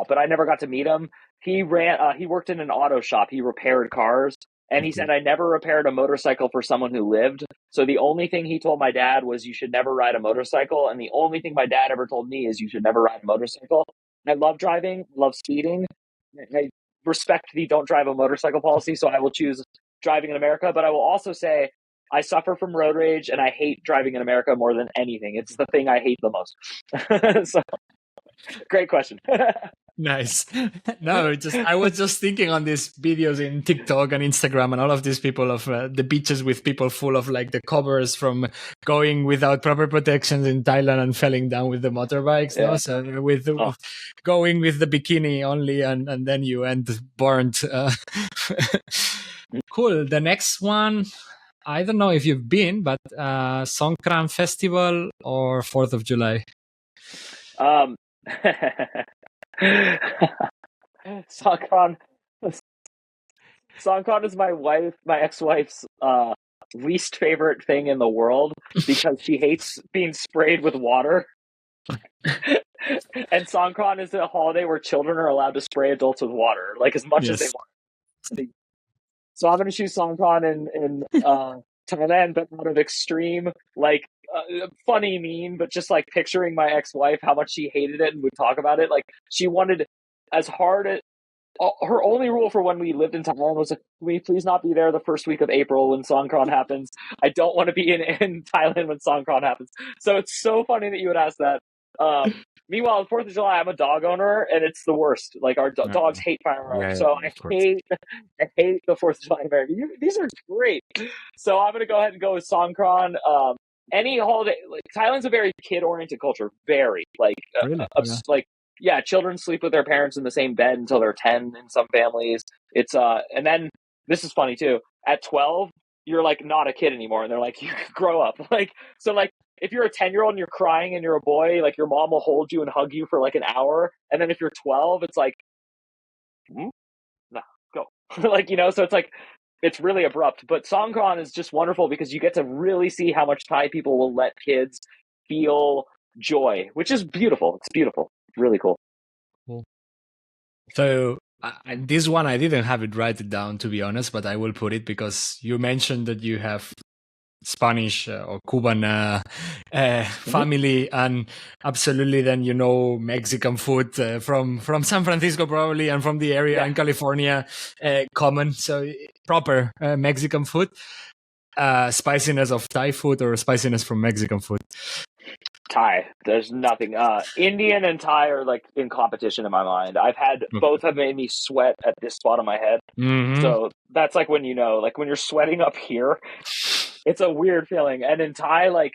Speaker 1: but I never got to meet him. He worked in an auto shop. He repaired cars. And he said, I never repaired a motorcycle for someone who lived. So the only thing he told my dad was, you should never ride a motorcycle. And the only thing my dad ever told me is, you should never ride a motorcycle. I love driving, love speeding. I respect the don't drive a motorcycle policy. So I will choose driving in America. But I will also say, I suffer from road rage and I hate driving in America more than anything. It's the thing I hate the most. So, great question.
Speaker 2: Nice. No, I was just thinking on these videos in TikTok and Instagram and all of these people of the beaches with people full of like the covers from going without proper protections in Thailand and falling down with the motorbikes. Yeah. No? So with going with the bikini only and then you end burnt. Cool. The next one, I don't know if you've been, but Songkran Festival or 4th of July?
Speaker 1: Songkran is my ex-wife's least favorite thing in the world because she hates being sprayed with water. And Songkran is a holiday where children are allowed to spray adults with water, like as much as they want. So I'm going to choose Songkran in Thailand, but out of extreme, like funny meme, but just like picturing my ex-wife, how much she hated it and would talk about it. Like she wanted as hard as her only rule for when we lived in Thailand was, can we please not be there the first week of April when Songkran happens? I don't want to be in Thailand when Songkran happens. So it's so funny that you would ask that. Meanwhile, on 4th of July, I'm a dog owner, and it's the worst. Like, our dogs hate fireworks. So I hate the 4th of July in America. These are great. So I'm going to go ahead and go with Songkran. Any holiday, like Thailand's a very kid-oriented culture. Very. Like, children sleep with their parents in the same bed until they're 10 in some families. It's and then, this is funny too, at 12, you're like not a kid anymore, and they're like, you grow up. Like, so like, if you're a 10-year-old and you're crying and you're a boy, like your mom will hold you and hug you for like an hour. And then if you're 12, it's like, no, go. Like, so it's like, it's really abrupt. But Songkran is just wonderful because you get to really see how much Thai people will let kids feel joy, which is beautiful. It's beautiful. Really cool.
Speaker 2: So this one, I didn't have it write down, to be honest, but I will put it because you mentioned that you have Spanish or Cuban family, and absolutely then Mexican food from San Francisco probably, and from the area in California common. So proper Mexican food, spiciness of Thai food, or spiciness from Mexican food?
Speaker 1: Thai. There's nothing. Indian and Thai are like in competition in my mind. I've had both have made me sweat at this spot on my head.
Speaker 2: Mm-hmm.
Speaker 1: So that's like when like when you're sweating up here, it's a weird feeling. And in Thai, like,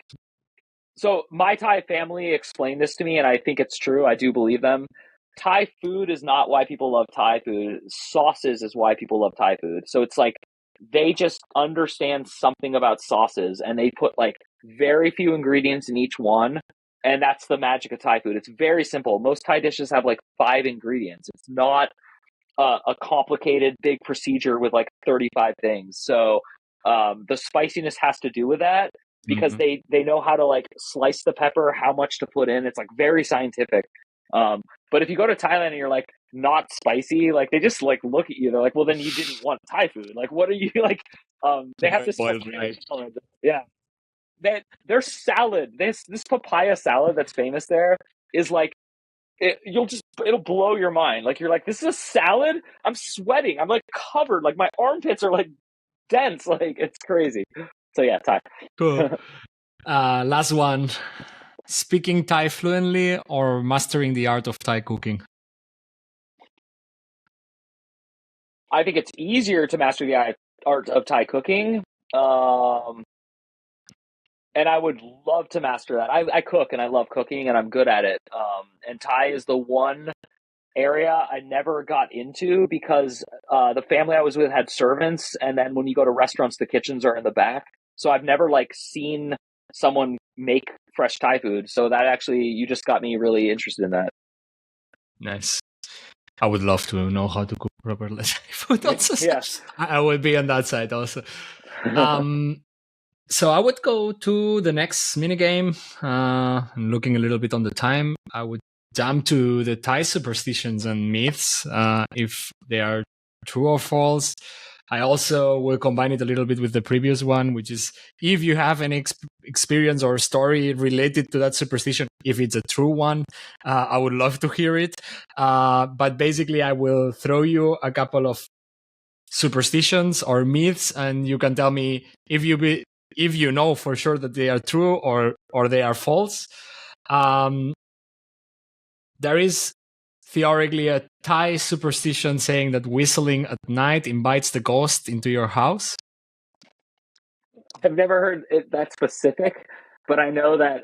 Speaker 1: so my Thai family explained this to me, and I think it's true. I do believe them. Thai food is not why people love Thai food. Sauces is why people love Thai food. So it's like they just understand something about sauces, and they put like very few ingredients in each one. And that's the magic of Thai food. It's very simple. Most Thai dishes have like 5 ingredients. It's not a complicated big procedure with like 35 things. So the spiciness has to do with that, because they know how to like slice the pepper, how much to put in. It's like very scientific. But if you go to Thailand and you're like not spicy, like they just like look at you. They're like, well, then you didn't want Thai food. Like, what are you like? They have this papaya salad. Yeah, their salad. This papaya salad that's famous there is like, it'll blow your mind. Like, you're like, this is a salad? I'm sweating. I'm like covered. Like my armpits are like dense. Like, it's crazy. So yeah, Thai.
Speaker 2: Cool. Last one. Speaking Thai fluently or mastering the art of Thai cooking?
Speaker 1: I think it's easier to master the art of Thai cooking. And I would love to master that. I cook and I love cooking and I'm good at it. And Thai is the one area I never got into because the family I was with had servants, and then when you go to restaurants, the kitchens are in the back. So I've never like seen someone make fresh Thai food. So that actually, you just got me really interested in that.
Speaker 2: Nice. I would love to know how to cook proper Thai food also.
Speaker 1: Yes.
Speaker 2: I would be on that side also. So I would go to the next minigame. Looking a little bit on the time, I would jump to the Thai superstitions and myths, if they are true or false. I also will combine it a little bit with the previous one, which is if you have any experience or story related to that superstition, if it's a true one, I would love to hear it. But basically, I will throw you a couple of superstitions or myths, and you can tell me if you know for sure that they are true or they are false. There is theoretically a Thai superstition saying that whistling at night invites the ghost into your house.
Speaker 1: I've never heard it that specific, but I know that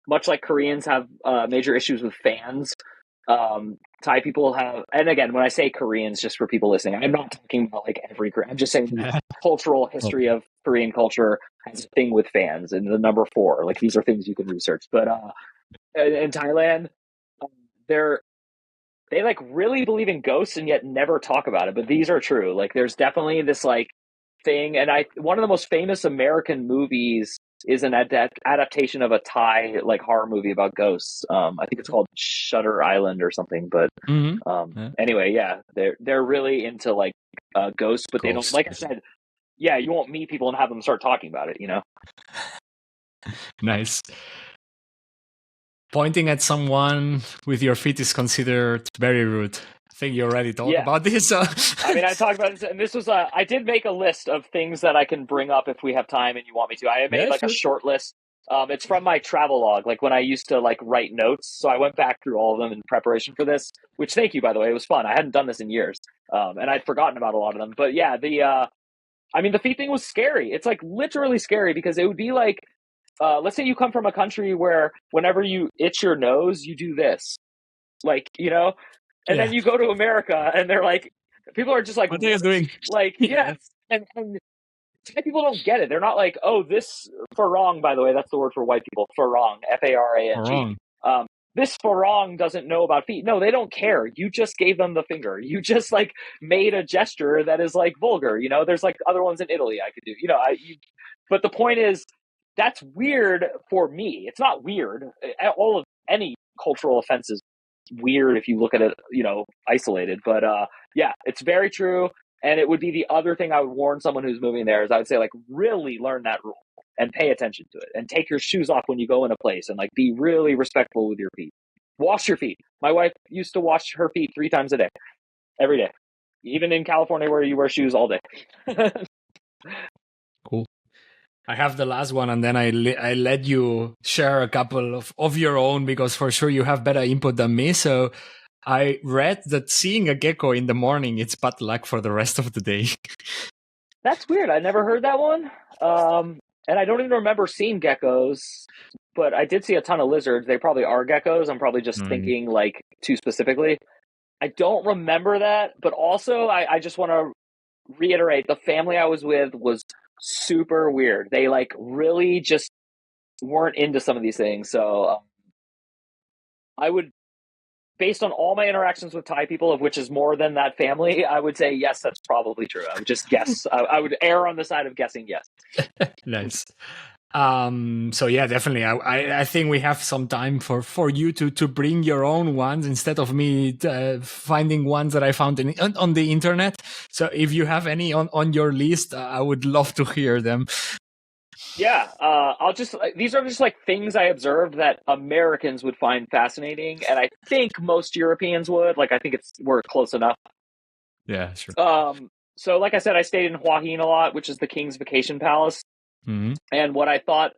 Speaker 1: much like Koreans have major issues with fans, Thai people have, and again, when I say Koreans, just for people listening, I'm not talking about like every Korean. I'm just saying the cultural history of Korean culture has a thing with fans, and the number 4. Like, these are things you can research. But in Thailand, they like really believe in ghosts and yet never talk about it. But these are true. Like, there's definitely this like thing, and one of the most famous American movies is an adaptation of a Thai like horror movie about ghosts. I think it's called Shutter Island or something. But anyway, yeah, they're really into like ghosts, but they don't. Like I said, yeah, you won't meet people and have them start talking about it. You know.
Speaker 2: Nice. Pointing at someone with your feet is considered very rude. I think you already talked about this. So.
Speaker 1: I mean, I talked about this, and this was I did make a list of things that I can bring up if we have time and you want me to. I made a short list. It's from my travel log, like when I used to like write notes. So I went back through all of them in preparation for this, which, thank you, by the way. It was fun. I hadn't done this in years. And I'd forgotten about a lot of them. But yeah, the feet thing was scary. It's like literally scary, because it would be like, let's say you come from a country where whenever you itch your nose, you do this, like, and then you go to America and they're like, people are just like,
Speaker 2: what are you doing?
Speaker 1: Like, yeah. And Thai people don't get it. They're not like, oh, this farang, by the way, that's the word for white people, farang, Farang. This farang doesn't know about feet. No, they don't care. You just gave them the finger. You just like made a gesture that is like vulgar. There's like other ones in Italy I could do. But the point is, that's weird for me. It's not weird. All of any cultural offense is weird if you look at it, isolated. But yeah, it's very true. And it would be the other thing I would warn someone who's moving there is I would say, like, really learn that rule and pay attention to it, and take your shoes off when you go in a place, and like be really respectful with your feet. Wash your feet. My wife used to wash her feet 3 times a day, every day. even in California where you wear shoes all day.
Speaker 2: Cool. I have the last one, and then I let you share a couple of your own, because for sure you have better input than me. So I read that seeing a gecko in the morning, it's bad luck for the rest of the day.
Speaker 1: That's weird. I never heard that one. And I don't even remember seeing geckos, but I did see a ton of lizards. They probably are geckos. I'm probably just thinking like too specifically. I don't remember that, but also I just want to reiterate the family I was with was super weird. They like really just weren't into some of these things. So I would, based on all my interactions with Thai people, of which is more than that family, I would say yes, that's probably true. I would just guess. I would err on the side of guessing yes.
Speaker 2: Nice. So yeah, definitely. I think we have some time for you to bring your own ones instead of me finding ones that I found on the internet. So if you have any on your list, I would love to hear them.
Speaker 1: Yeah, I'll just, these are just like things I observed that Americans would find fascinating, and I think most Europeans would. Like, I think we're close enough.
Speaker 2: Yeah, sure.
Speaker 1: So like I said, I stayed in Hua Hin a lot, which is the King's Vacation Palace.
Speaker 2: Mm-hmm.
Speaker 1: And what I thought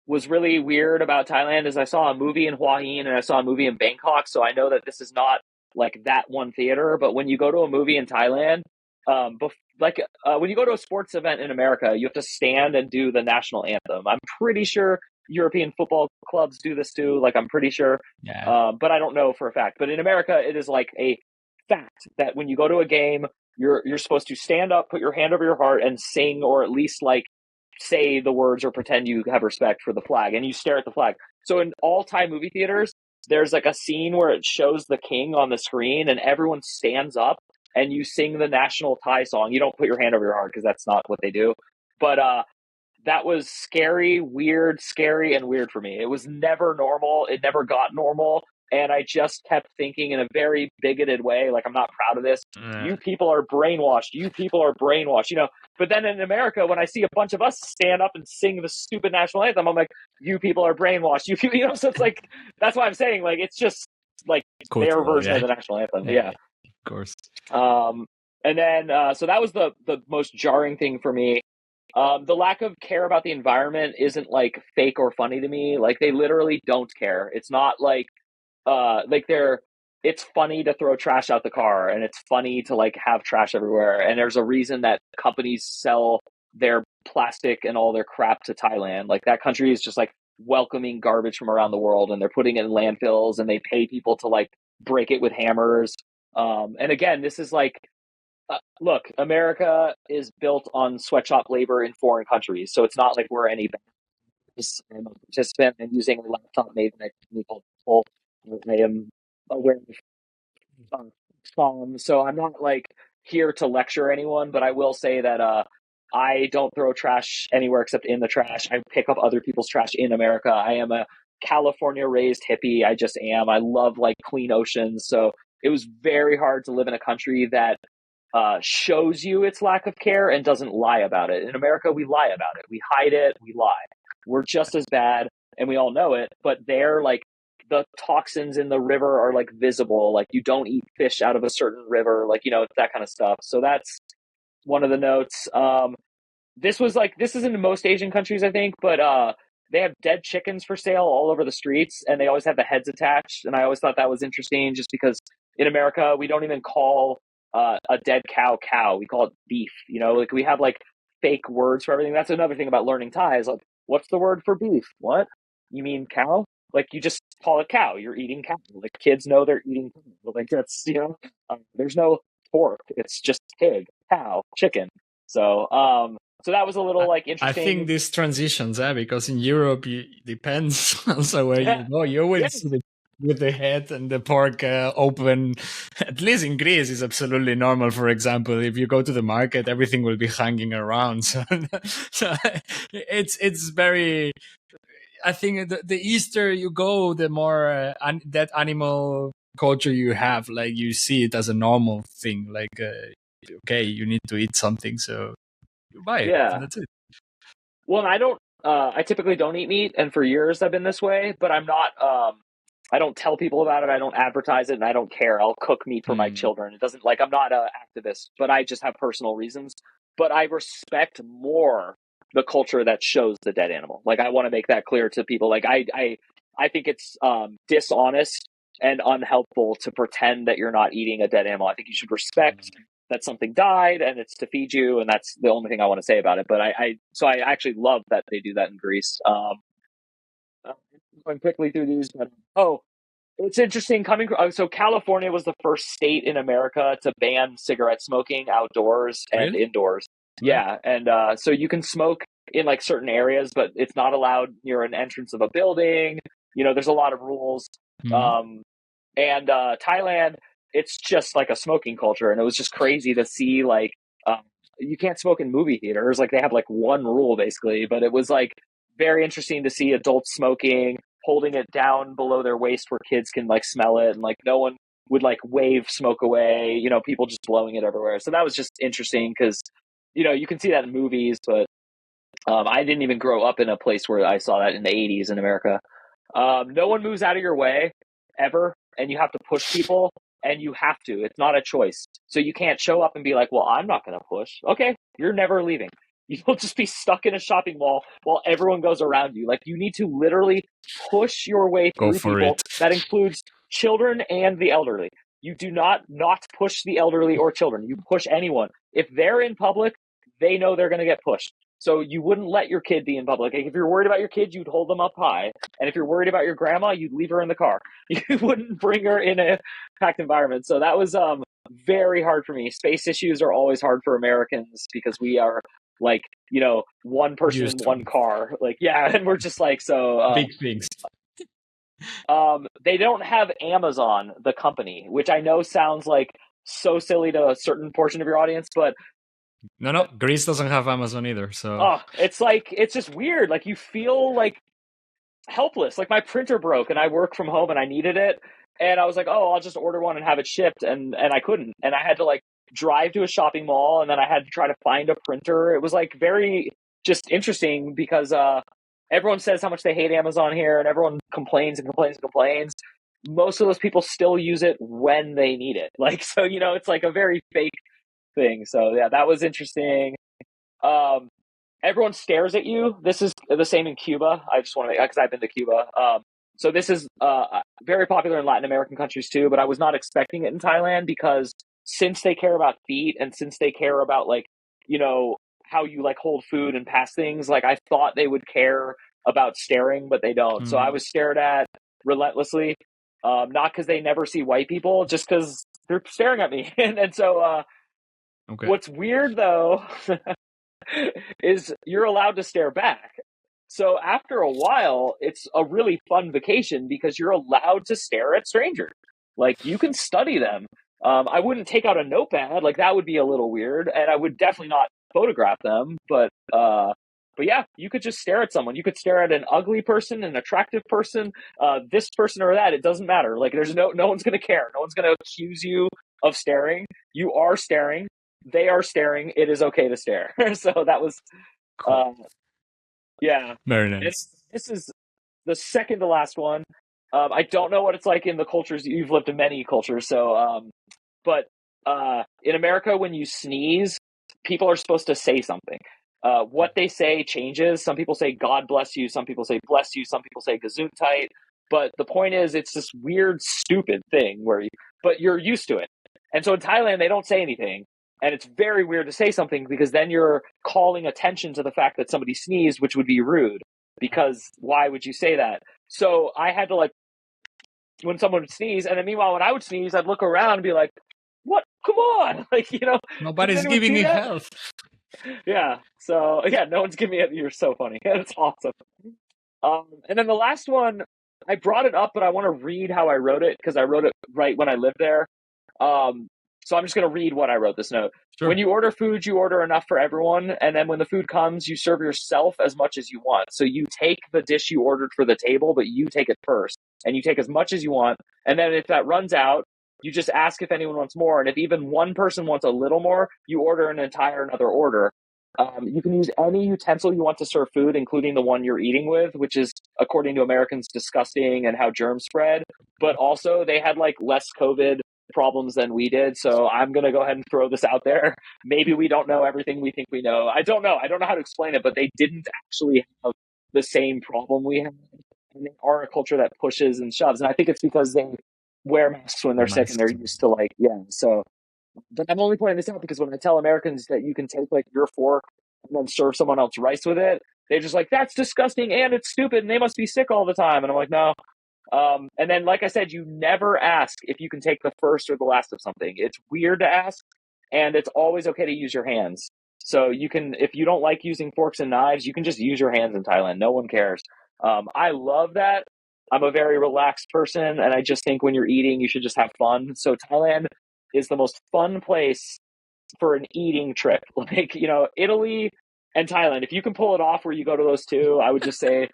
Speaker 1: was really weird about Thailand is I saw a movie in Hua Hin and I saw a movie in Bangkok. So I know that this is not like that one theater, but when you go to a movie in Thailand, when you go to a sports event in America, you have to stand and do the national anthem. I'm pretty sure European football clubs do this too. Like, I'm pretty sure, but I don't know for a fact. But in America, it is like a fact that when you go to a game, you're supposed to stand up, put your hand over your heart, and sing, or at least like say the words or pretend you have respect for the flag, and you stare at the flag. So in all Thai movie theaters, there's like a scene where it shows the king on the screen and everyone stands up and you sing the national Thai song. You don't put your hand over your heart because that's not what they do. But that was scary, and weird for me. It was never normal. It never got normal. And I just kept thinking in a very bigoted way, like, I'm not proud of this. You people are brainwashed. You people are brainwashed, you know. But then in America, when I see a bunch of us stand up and sing the stupid national anthem, I'm like, you people are brainwashed. You people, you know, so it's like, that's why I'm saying, like, it's just like their version of the national anthem. Yeah.
Speaker 2: Of course.
Speaker 1: And then, so that was the most jarring thing for me. The lack of care about the environment isn't like fake or funny to me. Like, they literally don't care. It's not like it's funny to throw trash out the car, and it's funny to like have trash everywhere. And there's a reason that companies sell their plastic and all their crap to Thailand. Like, that country is just like welcoming garbage from around the world, and they're putting it in landfills, and they pay people to like break it with hammers. And again, this is like, look, America is built on sweatshop labor in foreign countries, so it's not like we're any better. I'm a participant in using a laptop made by a company called Apple. I am aware of so I'm not like here to lecture anyone, but I will say that I don't throw trash anywhere except in the trash. I pick up other people's trash in America. I am a California raised hippie. I just am. I love like clean oceans. So it was very hard to live in a country that shows you its lack of care and doesn't lie about it. In America, we lie about it. We hide it. We lie. We're just as bad, and we all know it, but they're like, the toxins in the river are like visible. Like, you don't eat fish out of a certain river, like, you know, that kind of stuff. So that's one of the notes. This is in most Asian countries, I think, but they have dead chickens for sale all over the streets, and they always have the heads attached. And I always thought that was interesting, just because in America, we don't even call a dead cow. We call it beef. You know, like, we have like fake words for everything. That's another thing about learning Thai is like, what's the word for beef? What? You mean cow? Like, you just call it cow. You're eating cow. Like, kids know they're eating cow. Like, that's, you know, there's no pork. It's just pig, cow, chicken. So, so that was a little like interesting.
Speaker 2: I think this transitions, because in Europe, it depends also where you go. You always see with the head and the pork open. At least in Greece, is absolutely normal. For example, if you go to the market, everything will be hanging around. So it's very. I think the Easter you go, the more that animal culture you have, like, you see it as a normal thing. Like, okay, you need to eat something, so you buy it.
Speaker 1: Yeah,
Speaker 2: And that's it.
Speaker 1: Well, I typically don't eat meat, and for years I've been this way. But I'm not. I don't tell people about it. I don't advertise it, and I don't care. I'll cook meat for my children. It doesn't like I'm not an activist, but I just have personal reasons. But I respect more the culture that shows the dead animal. Like I want to make that clear to people. Like I think it's dishonest and unhelpful to pretend that you're not eating a dead animal. I think you should respect that something died and it's to feed you, and that's the only thing I want to say about it. But so I actually love that they do that in Greece. Going quickly through these, but it's interesting coming. So California was the first state in America to ban cigarette smoking outdoors and
Speaker 2: Really?
Speaker 1: indoors. Yeah, and so you can smoke in like certain areas, but it's not allowed near an entrance of a building. You know, there's a lot of rules. And Thailand, it's just like a smoking culture, and it was just crazy to see like you can't smoke in movie theaters. Like they have like one rule basically, but it was like very interesting to see adults smoking, holding it down below their waist where kids can like smell it, and like no one would like wave smoke away. You know, people just blowing it everywhere. So that was just interesting because you know you can see that in movies, but I didn't even grow up in a place where I saw that in the 80s in America. No one moves out of your way ever, and you have to push people, and you have to. It's not a choice. So you can't show up and be like, well, I'm not going to push. Okay, you're never leaving. You'll just be stuck in a shopping mall while everyone goes around you. Like you need to literally push your way
Speaker 2: Go
Speaker 1: through
Speaker 2: for
Speaker 1: people.
Speaker 2: it.
Speaker 1: That includes children and the elderly. You do not push the elderly or children. You push anyone. If they're in public, they know they're going to get pushed. So you wouldn't let your kid be in public. Like if you're worried about your kid, you'd hold them up high. And if you're worried about your grandma, you'd leave her in the car. You wouldn't bring her in a packed environment. So that was very hard for me. Space issues are always hard for Americans because we are like, you know, one person in
Speaker 2: Used to
Speaker 1: one car. Like, yeah, and we're just like, so
Speaker 2: big things.
Speaker 1: they don't have Amazon, the company, which I know sounds like so silly to a certain portion of your audience, but
Speaker 2: No, Greece doesn't have Amazon either. So
Speaker 1: it's like it's just weird. Like you feel like helpless. Like my printer broke and I work from home and I needed it. And I was like, oh, I'll just order one and have it shipped. And I couldn't. And I had to like drive to a shopping mall and then I had to try to find a printer. It was like very just interesting because everyone says how much they hate Amazon here and everyone complains and complains and complains. Most of those people still use it when they need it. Like, so, you know, it's like a very fake thing. So yeah, that was interesting. Um, Everyone stares at you. This is the same in Cuba. I just want to, because I've been to Cuba. So this is very popular in Latin American countries too, but I was not expecting it in Thailand because since they care about feet and since they care about like, you know, how you like hold food and pass things, like I thought they would care about staring, but they don't. So I was stared at relentlessly, not because they never see white people, just because they're staring at me. And so what's weird though is you're allowed to stare back. So after a while, it's a really fun vacation because you're allowed to stare at strangers. Like you can study them. I wouldn't take out a notepad, like that would be a little weird, and I would definitely not photograph them. But yeah, you could just stare at someone. You could stare at an ugly person, an attractive person, this person or that. It doesn't matter. Like there's no one's gonna care. No one's gonna accuse you of staring. You are staring. They are staring. It is okay to stare. So that was, yeah.
Speaker 2: Very nice.
Speaker 1: This is the second to last one. I don't know what it's like in the cultures. You've lived in many cultures. So, but in America, when you sneeze, people are supposed to say something. What they say changes. Some people say, God bless you. Some people say, bless you. Some people say, gesundheit. But the point is, it's this weird, stupid thing but you're used to it. And so in Thailand, they don't say anything. And it's very weird to say something because then you're calling attention to the fact that somebody sneezed, which would be rude. Because why would you say that? So I had to like, when someone would sneeze, and then meanwhile, when I would sneeze, I'd look around and be like, what? Come on. Like, you know,
Speaker 2: nobody's giving you help.
Speaker 1: Yeah. So yeah, no one's giving me it. You're so funny. It's awesome. And then the last one, I brought it up, but I want to read how I wrote it because I wrote it right when I lived there. So I'm just going to read what I wrote this note. Sure. When you order food, you order enough for everyone. And then when the food comes, you serve yourself as much as you want. So you take the dish you ordered for the table, but you take it first. And you take as much as you want. And then if that runs out, you just ask if anyone wants more. And if even one person wants a little more, you order an entire another order. You can use any utensil you want to serve food, including the one you're eating with, which is, according to Americans, disgusting and how germs spread. But also, they had like less COVID problems than we did. So I'm going to go ahead and throw this out there. Maybe we don't know everything we think we know. I don't know. I don't know how to explain it, but they didn't actually have the same problem we have. And they are a culture that pushes and shoves. And I think it's because they wear masks when they're sick and they're used to like, yeah. So, but I'm only pointing this out because when I tell Americans that you can take like your fork and then serve someone else rice with it, they're just like, that's disgusting and it's stupid and they must be sick all the time. And I'm like, no. And then, like I said, you never ask if you can take the first or the last of something. It's weird to ask, and it's always okay to use your hands. So you can, if you don't like using forks and knives, you can just use your hands in Thailand. No one cares. I love that. I'm a very relaxed person, and I just think when you're eating, you should just have fun. So Thailand is the most fun place for an eating trip. Like, Italy and Thailand, if you can pull it off where you go to those two, I would just say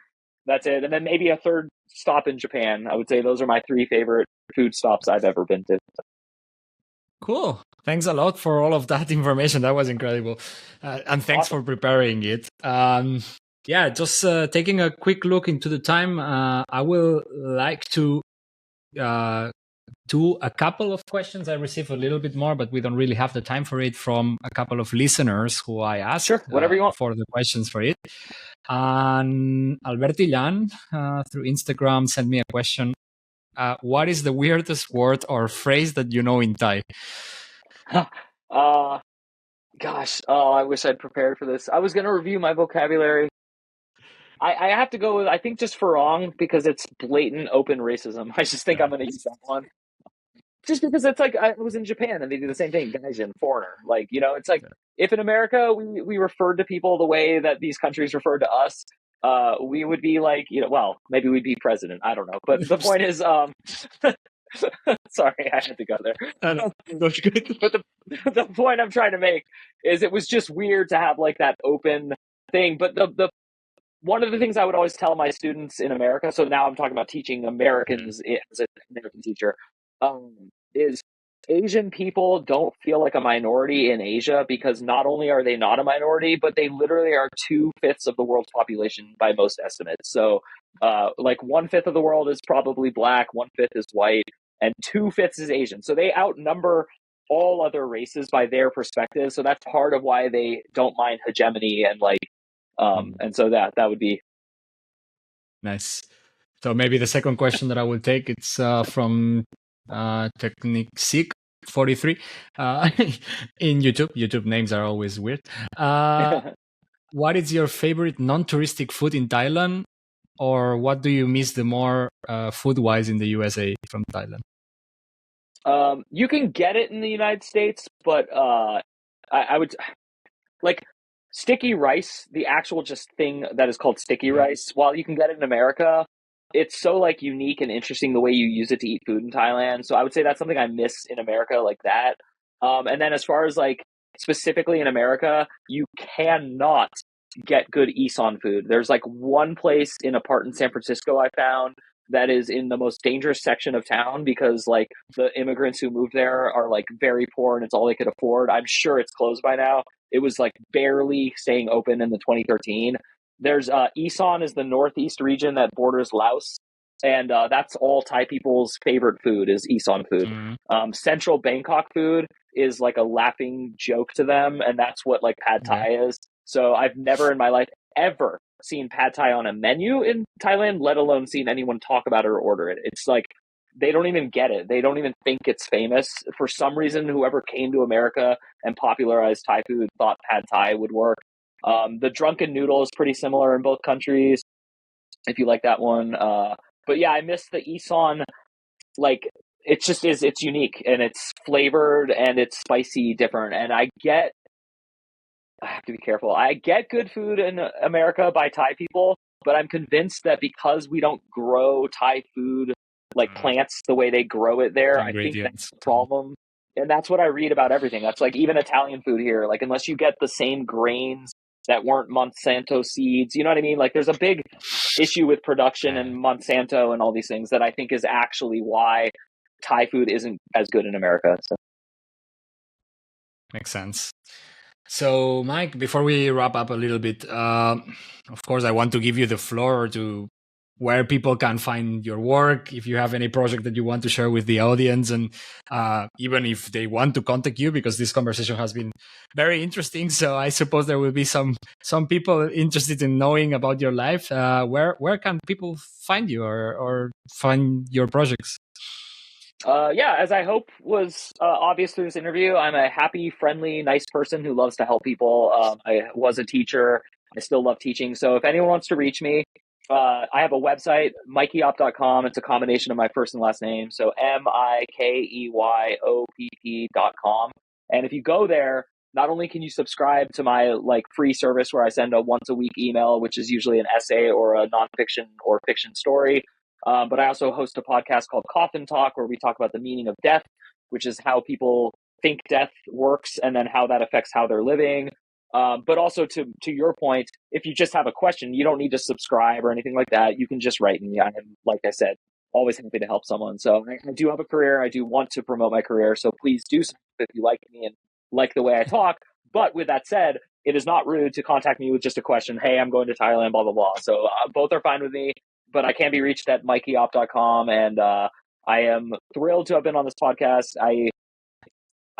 Speaker 1: that's it. And then maybe a third stop in Japan. I would say those are my three favorite food stops I've ever been to.
Speaker 2: Cool. Thanks a lot for all of that information. That was incredible. And thanks
Speaker 1: Awesome.
Speaker 2: for preparing it. Yeah, just taking a quick look into the time, I will like to do a couple of questions. I received a little bit more, but we don't really have the time for it, from a couple of listeners who I asked
Speaker 1: Sure, whatever you want.
Speaker 2: for the questions for it. And Alberti Jan through Instagram sent me a question. What is the weirdest word or phrase that you know in Thai?
Speaker 1: Gosh, I wish I'd prepared for this. I was going to review my vocabulary. I have to go with, I think, just farong, because it's blatant open racism. I just think I'm going to use that one. Just because it's like, I was in Japan and they do the same thing, gaijin, foreigner. Like, it's like, if in America we referred to people the way that these countries referred to us, we would be like, well, maybe we'd be president. I don't know. But the point is, sorry, I had to go there.
Speaker 2: No, that's good.
Speaker 1: But the point I'm trying to make is it was just weird to have like that open thing. But the one of the things I would always tell my students in America, so now I'm talking about teaching Americans as an American teacher, is Asian people don't feel like a minority in Asia, because not only are they not a minority, but they literally are 2/5 of the world's population by most estimates. So like 1/5 of the world is probably black, 1/5 is white, and 2/5 is Asian. So they outnumber all other races by their perspective. So that's part of why they don't mind hegemony and like, and so that would be
Speaker 2: nice. So maybe the second question that I will take, it's from Technic Seek 43 in YouTube. YouTube names are always weird. What is your favorite non-touristic food in Thailand, or what do you miss the more food-wise in the USA from Thailand?
Speaker 1: You can get it in the United States, but I would like sticky rice, the actual just thing that is called sticky rice. While you can get it in America, it's so like unique and interesting the way you use it to eat food in Thailand. So I would say that's something I miss in America, like that. And then as far as like specifically in America, you cannot get good Isan food. There's like one place in a part in San Francisco I found that is in the most dangerous section of town, because like the immigrants who moved there are like very poor and it's all they could afford. I'm sure it's closed by now. It was like barely staying open in the 2013. There's Isan is the northeast region that borders Laos, and that's all Thai people's favorite food is Isan food. Central Bangkok food is like a laughing joke to them, and that's what like pad Thai is. So I've never in my life ever seen pad Thai on a menu in Thailand, let alone seen anyone talk about it or order it. It's like they don't even get it. They don't even think it's famous. For some reason, whoever came to America and popularized Thai food thought pad Thai would work. The drunken noodle is pretty similar in both countries, if you like that one. But yeah, I miss the Isan. Like, it just is, it's unique and it's flavored and it's spicy different. And I have to be careful. I get good food in America by Thai people, but I'm convinced that because we don't grow Thai food like plants the way they grow it there, I think that's the problem. And that's what I read about everything. That's like even Italian food here. Like, unless you get the same grains that weren't Monsanto seeds, you know what I mean? Like, there's a big issue with production and Monsanto and all these things that I think is actually why Thai food isn't as good in America. So.
Speaker 2: Makes sense. So, Mike, before we wrap up a little bit, of course, I want to give you the floor to where people can find your work, if you have any project that you want to share with the audience, and even if they want to contact you, because this conversation has been very interesting. So I suppose there will be some people interested in knowing about your life. Where can people find you or find your projects?
Speaker 1: Yeah, as I hope was obvious through this interview, I'm a happy, friendly, nice person who loves to help people. I was a teacher. I still love teaching. So if anyone wants to reach me, I have a website, mikeyop.com. It's a combination of my first and last name. So MIKEYOPP.com. And if you go there, not only can you subscribe to my free service where I send a once a week email, which is usually an essay or a nonfiction or fiction story, but I also host a podcast called Coffin Talk, where we talk about the meaning of death, which is how people think death works and then how that affects how they're living. But also to your point, if you just have a question, you don't need to subscribe or anything like that. You can just write me. I am, like I said, always happy to help someone. So I do have a career. I do want to promote my career. So please do so if you like me and like the way I talk. But with that said, it is not rude to contact me with just a question. Hey, I'm going to Thailand, blah, blah, blah. So both are fine with me. But I can be reached at mikeyop.com. And I am thrilled to have been on this podcast.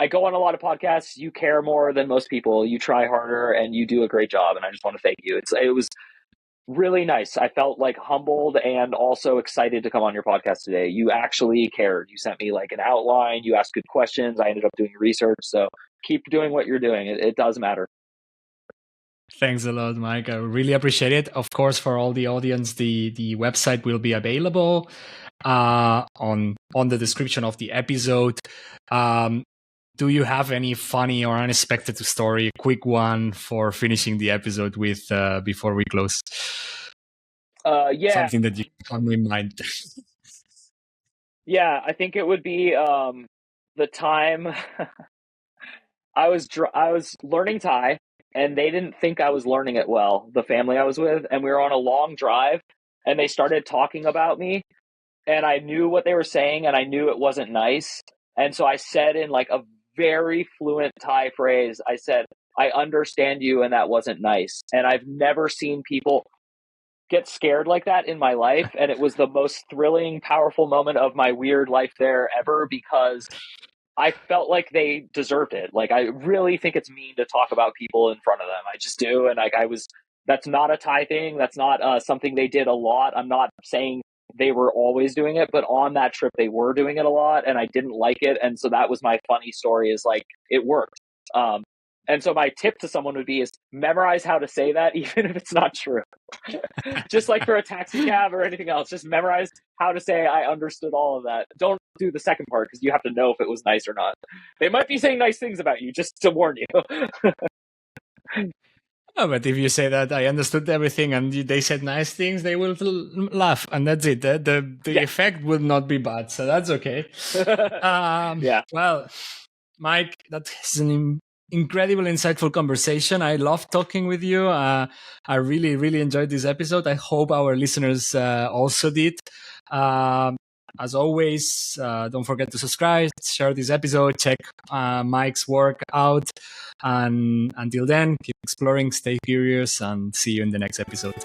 Speaker 1: I go on a lot of podcasts. You care more than most people. You try harder and you do a great job. And I just want to thank you. It was really nice. I felt humbled and also excited to come on your podcast today. You actually cared. You sent me an outline. You asked good questions. I ended up doing research. So keep doing what you're doing. It does matter.
Speaker 2: Thanks a lot, Mike. I really appreciate it. Of course, for all the audience, the website will be available on the description of the episode. Do you have any funny or unexpected story, a quick one for finishing the episode with before we close?
Speaker 1: Yeah.
Speaker 2: Something that you can remind.
Speaker 1: Yeah, I think it would be the time I was learning Thai, and they didn't think I was learning it well, the family I was with, and we were on a long drive, and they started talking about me, and I knew what they were saying, and I knew it wasn't nice. And so I said in a very fluent Thai phrase, I said, I understand you, and that wasn't nice. And I've never seen people get scared like that in my life. And it was the most thrilling, powerful moment of my weird life there ever, because I felt like they deserved it. I really think it's mean to talk about people in front of them. I just do. And that's not a Thai thing. That's not something they did a lot. I'm not saying they were always doing it, but on that trip, they were doing it a lot, and I didn't like it. And so that was my funny story, is it worked. And so my tip to someone would be is memorize how to say that, even if it's not true. Just for a taxi cab or anything else, just memorize how to say, I understood all of that. Don't do the second part, because you have to know if it was nice or not. They might be saying nice things about you, just to warn you.
Speaker 2: Oh, but if you say that I understood everything and they said nice things, they will laugh, and that's it. The effect will not be bad, so that's okay.
Speaker 1: Yeah.
Speaker 2: Well, Mike, that is an incredible, insightful conversation. I love talking with you. I really, really enjoyed this episode. I hope our listeners also did. As always, don't forget to subscribe, share this episode, check Mike's work out. And until then, keep exploring, stay curious, and see you in the next episode.